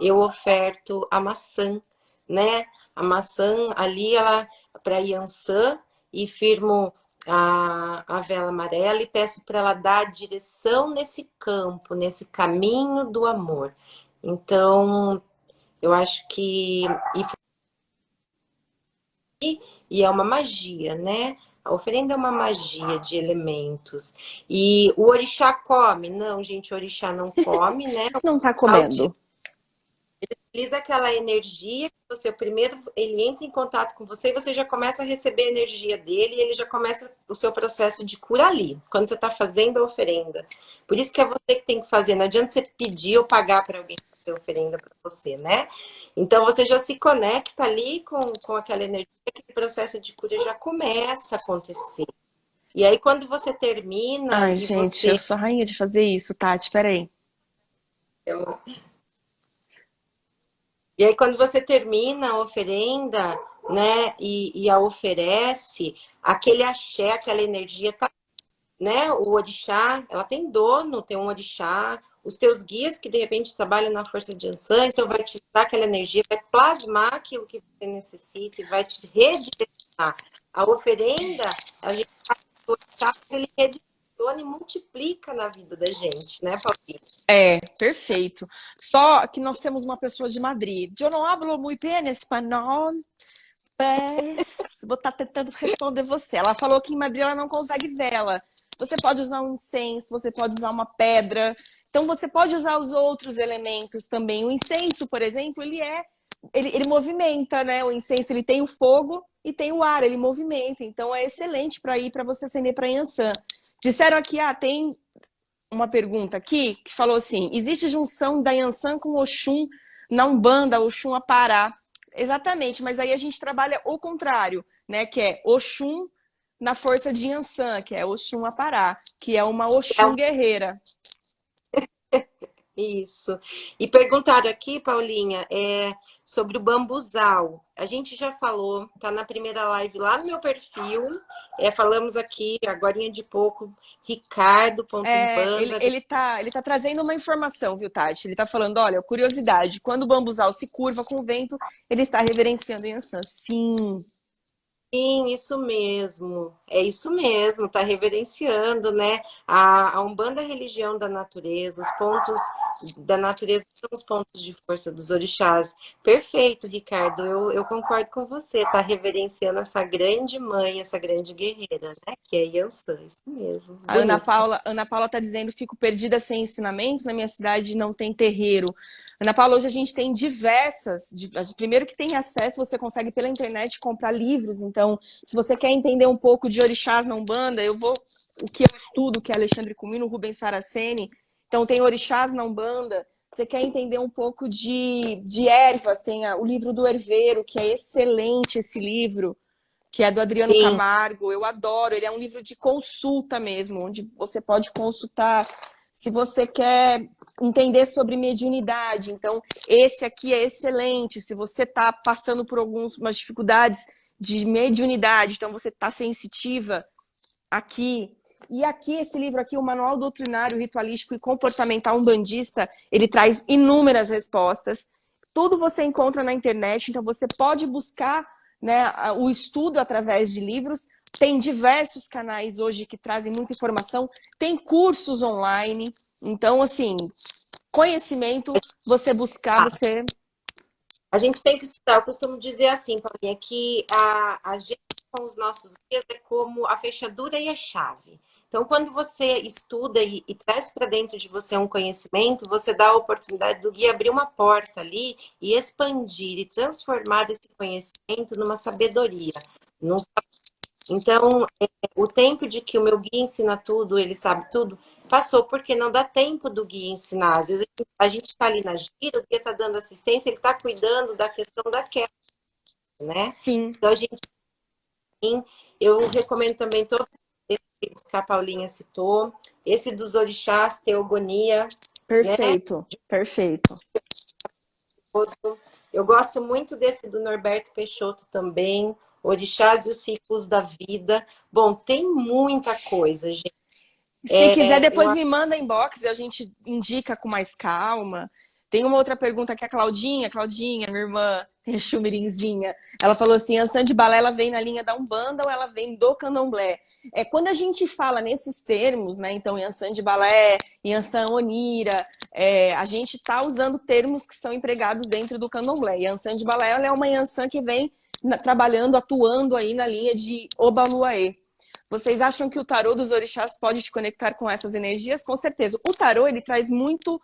eu oferto a maçã, né? A maçã ali, ela para Yansan e firmo a vela amarela e peço para ela dar direção nesse campo, nesse caminho do amor. Então, eu acho que e é uma magia, né? A oferenda é uma magia de elementos. E o orixá come? Não, gente, o orixá não come, né? Não tá comendo. utiliza aquela energia que você primeiro ele entra em contato com você e você já começa a receber a energia dele e ele já começa o seu processo de cura ali, quando você está fazendo a oferenda. Por isso que é você que tem que fazer, não adianta você pedir ou pagar para alguém fazer a oferenda para você, né? Então você já se conecta ali com aquela energia, aquele processo de cura já começa a acontecer. E aí quando você termina Ai, e gente, eu você sou a rainha de fazer isso, Tati, peraí. E aí, quando você termina a oferenda, né, e a oferece, aquele axé, aquela energia, tá, né? O orixá, ela tem dono, tem um orixá, os teus guias que de repente trabalham na força de Ansan, então vai te dar aquela energia, vai plasmar aquilo que você necessita e vai te redirecionar. A oferenda, a gente o orixá, ele redireciona e multiplica na vida da gente, né, Paulinho? É, perfeito. Só que nós temos uma pessoa de Madrid. Eu não hablo muito bem espanhol, mas vou estar tentando responder você. Ela falou que em Madrid ela não consegue vela. Você pode usar um incenso, você pode usar uma pedra. Então você pode usar os outros elementos também. O incenso, por exemplo, ele movimenta, né? O incenso ele tem o fogo e tem o ar, ele movimenta. Então é excelente para ir para você acender para Yansan. Disseram aqui, tem uma pergunta aqui que falou assim: existe junção da Yansan com Oxum na Umbanda, Oxum Apará? Exatamente, mas aí a gente trabalha o contrário, né? Que é Oxum na força de Yansan, que é Oxum Apará, que é uma Oxum guerreira. Isso. E perguntaram aqui, Paulinha, sobre o bambuzal. A gente já falou, tá na primeira live lá no meu perfil. Falamos aqui, agorinha de pouco, Ele, Ricardo.umbanda. ele, tá, ele tá trazendo uma informação, viu, Tati? Ele tá falando, olha, curiosidade, quando o bambuzal se curva com o vento, ele está reverenciando Yansan. Sim, Sim, isso mesmo. É isso mesmo, tá reverenciando, né? A Umbanda é a religião da natureza, os pontos da natureza são os pontos de força dos orixás. Perfeito, Ricardo. Eu concordo com você. Tá reverenciando essa grande mãe, essa grande guerreira, né? Que é Yansan, isso mesmo. a Bonito. Ana Paula está dizendo, fico perdida sem ensinamento, na minha cidade não tem terreiro. Ana Paula, hoje a gente tem diversas, primeiro que tem acesso, você consegue pela internet comprar livros, então se você quer entender um pouco de orixás na Umbanda, o que eu estudo, que é Alexandre Comino, Rubens Saraceni, então tem orixás na Umbanda, você quer entender um pouco de ervas, tem o livro do Herveiro, que é excelente esse livro, que é do Adriano Sim, Camargo. Eu adoro, ele é um livro de consulta mesmo, onde você pode consultar se você quer entender sobre mediunidade. Então, esse aqui é excelente. Se você está passando por algumas dificuldades de mediunidade, então você está sensitiva, aqui. E aqui, esse livro aqui, o Manual Doutrinário, Ritualístico e Comportamental Umbandista, ele traz inúmeras respostas. Tudo você encontra na internet, então você pode buscar, né, o estudo através de livros. Tem diversos canais hoje que trazem muita informação, tem cursos online. Então, assim, conhecimento, você buscar, você... a gente tem que estudar. Eu costumo dizer assim, Paulinha, que a gente com os nossos guias é como a fechadura e a chave. Então, quando você estuda e traz para dentro de você um conhecimento, você dá a oportunidade do guia abrir uma porta ali e expandir e transformar esse conhecimento numa sabedoria. Então, o tempo de que o meu guia ensina tudo, ele sabe tudo, passou porque não dá tempo do guia ensinar. Às vezes a gente está ali na gira, o guia está dando assistência, ele está cuidando da questão da queda, né? Sim, Então, a gente, eu recomendo também todos esses livros que a Paulinha citou, esse dos orixás, Teogonia, né? perfeito, perfeito. Eu gosto muito desse do Norberto Peixoto também, Orixás e os Ciclos da Vida. Bom, tem muita coisa, gente. Se quiser, Eu depois me manda inbox e a gente indica com mais calma. Tem uma outra pergunta que a Claudinha, minha irmã, tem a Chumirinzinha. Ela falou assim: a Ansan de Balé, ela vem na linha da Umbanda ou ela vem do Candomblé? Quando a gente fala nesses termos, né? Então, Yansan de Balé, Yansan Onira, a gente está usando termos que são empregados dentro do Candomblé. Yansan de Balé, ela é uma Yansan que vem trabalhando, atuando aí na linha de Obaluaê. Vocês acham que o tarô dos orixás pode te conectar com essas energias? Com certeza. O tarô, ele traz muito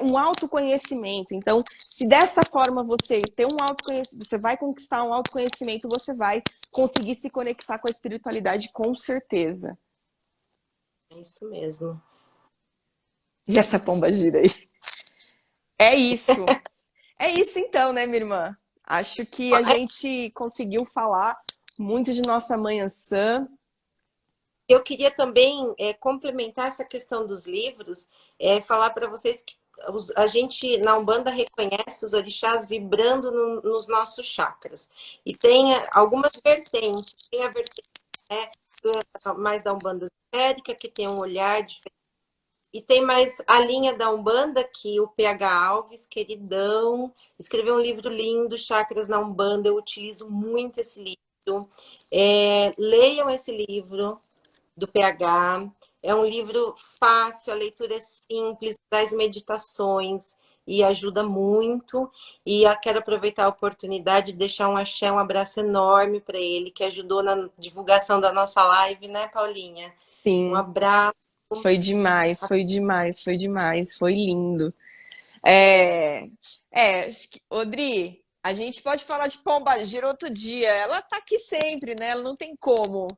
um autoconhecimento. Então, se dessa forma você ter um autoconhecimento, você vai conquistar um autoconhecimento, você vai conseguir se conectar com a espiritualidade, com certeza. É isso mesmo. E essa pomba gira aí? É isso. É isso então, né, minha irmã? Acho que a gente conseguiu falar muito de nossa mãe Ansã. Eu queria também complementar essa questão dos livros, falar para vocês que a gente na Umbanda reconhece os orixás vibrando nos nossos chakras. E tem algumas vertentes. Tem a vertente, né, mais da Umbanda esotérica, que tem um olhar diferente. E tem mais a linha da Umbanda, que o PH Alves, queridão, escreveu um livro lindo, Chakras na Umbanda. Eu utilizo muito esse livro. Leiam esse livro do PH. É um livro fácil, a leitura é simples, traz meditações e ajuda muito. E eu quero aproveitar a oportunidade de deixar um axé, um abraço enorme para ele, que ajudou na divulgação da nossa live, né, Paulinha? Um Sim, abraço. foi demais, foi demais, foi demais, foi lindo. É, acho que, Odri, a gente pode falar de Pombagira outro dia. Ela tá aqui sempre, né? Ela não tem como,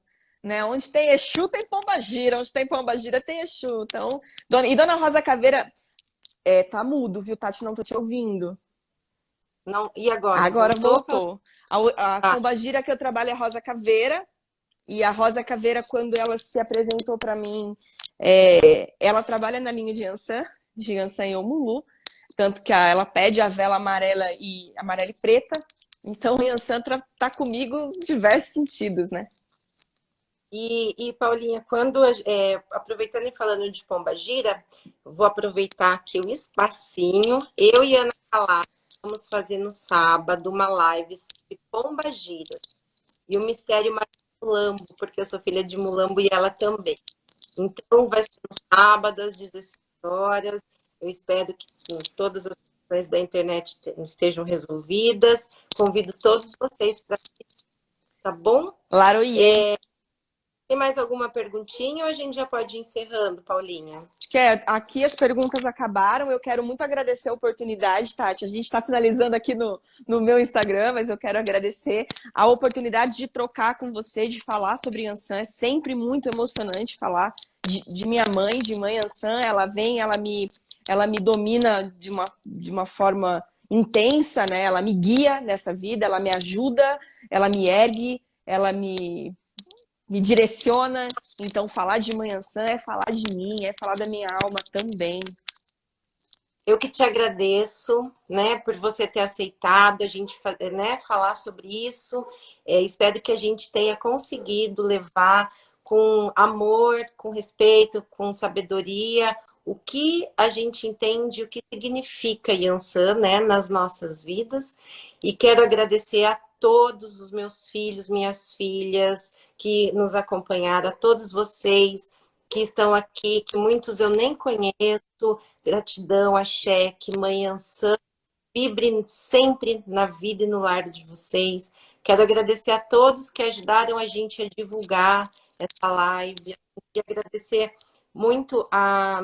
né? Onde tem Exu, tem Pombagira. Onde tem Pombagira, tem Exu. Então, e Dona Rosa Caveira, tá mudo, viu, Tati? Não tô te ouvindo. Não, e agora? Agora Voltou? voltou. A Ah, Pombagira que eu trabalho é a Rosa Caveira. E a Rosa Caveira, quando ela se apresentou para mim, ela trabalha na linha de Ansan e Omulu. Tanto que ela pede a vela amarela e preta. Então, o Yansan tá comigo em diversos sentidos, né? Paulinha, aproveitando e falando de Pombagira, vou aproveitar aqui o espacinho. Eu e Ana Calá vamos fazer no sábado uma live sobre Pombagira e o mistério mais de Mulambo, porque eu sou filha de Mulambo e ela também. Então, vai ser no sábado, às 16 horas. Eu espero que todas as questões da internet estejam resolvidas. Convido todos vocês para assistir, tá bom? Laroie. Tem mais alguma perguntinha ou a gente já pode ir encerrando, Paulinha? Acho que aqui as perguntas acabaram. Eu quero muito agradecer a oportunidade, Tati. A gente está finalizando aqui no meu Instagram, mas eu quero agradecer a oportunidade de trocar com você, de falar sobre Yansan. É sempre muito emocionante falar de minha mãe, de mãe Yansan. Ela vem, ela me domina de uma forma intensa, né? Ela me guia nessa vida, ela me ajuda, ela me ergue, ela me direciona. Então, falar de Manhã Sã é falar de mim, é falar da minha alma também. Eu que te agradeço, né, por você ter aceitado a gente, né, falar sobre isso. Espero que a gente tenha conseguido levar com amor, com respeito, com sabedoria, o que a gente entende, o que significa Yansan, né, nas nossas vidas. E quero agradecer a todos os meus filhos, minhas filhas que nos acompanharam, a todos vocês que estão aqui, que muitos eu nem conheço. Gratidão, axé, que mãe Ansã vibre sempre na vida e no lar de vocês. Quero agradecer a todos que ajudaram a gente a divulgar essa live. E agradecer muito a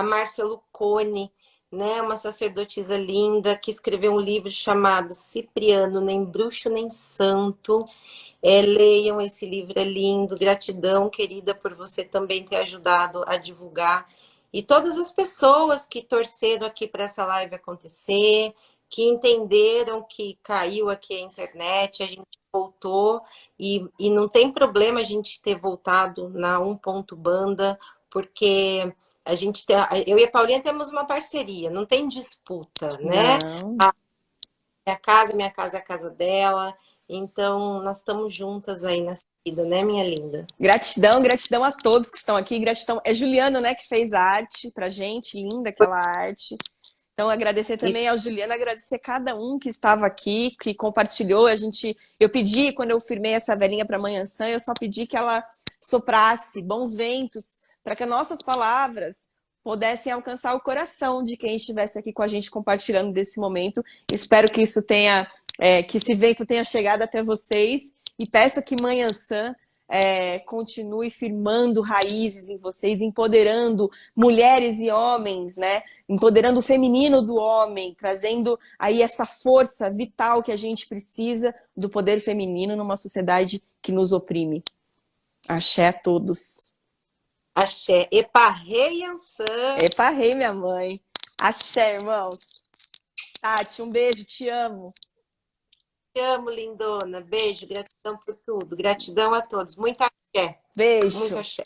Márcia Lucone, né, uma sacerdotisa linda, que escreveu um livro chamado Cipriano, Nem Bruxo Nem Santo. Leiam esse livro, é lindo. Gratidão, querida, por você também ter ajudado a divulgar. E todas as pessoas que torceram aqui para essa live acontecer, que entenderam que caiu aqui a internet, a gente voltou, e não tem problema a gente ter voltado na Banda, porque a gente tem, eu e a Paulinha temos uma parceria, não tem disputa, né? Não. Minha casa é a casa dela. Então, nós estamos juntas aí nessa vida, né, minha linda? Gratidão, gratidão a todos que estão aqui. Gratidão. É Juliano, né, que fez a arte pra gente, linda aquela arte. Então, agradecer também Isso. ao Juliano, agradecer cada um que estava aqui, que compartilhou. Eu pedi, quando eu firmei essa velhinha para Manhã Sã, eu só pedi que ela soprasse bons ventos para que as nossas palavras pudessem alcançar o coração de quem estivesse aqui com a gente compartilhando desse momento. Espero que isso tenha, que esse vento tenha chegado até vocês e peço que Manhã Sã continue firmando raízes em vocês, empoderando mulheres e homens, né? Empoderando o feminino do homem, trazendo aí essa força vital que a gente precisa do poder feminino numa sociedade que nos oprime. Axé a todos. Axé. Eparrei Yansan. Eparrei, minha mãe. Axé, irmãos. Tati, um beijo, te amo. Te amo, lindona. Beijo, gratidão por tudo. Gratidão a todos. Muita axé. Muito Beijo. axé.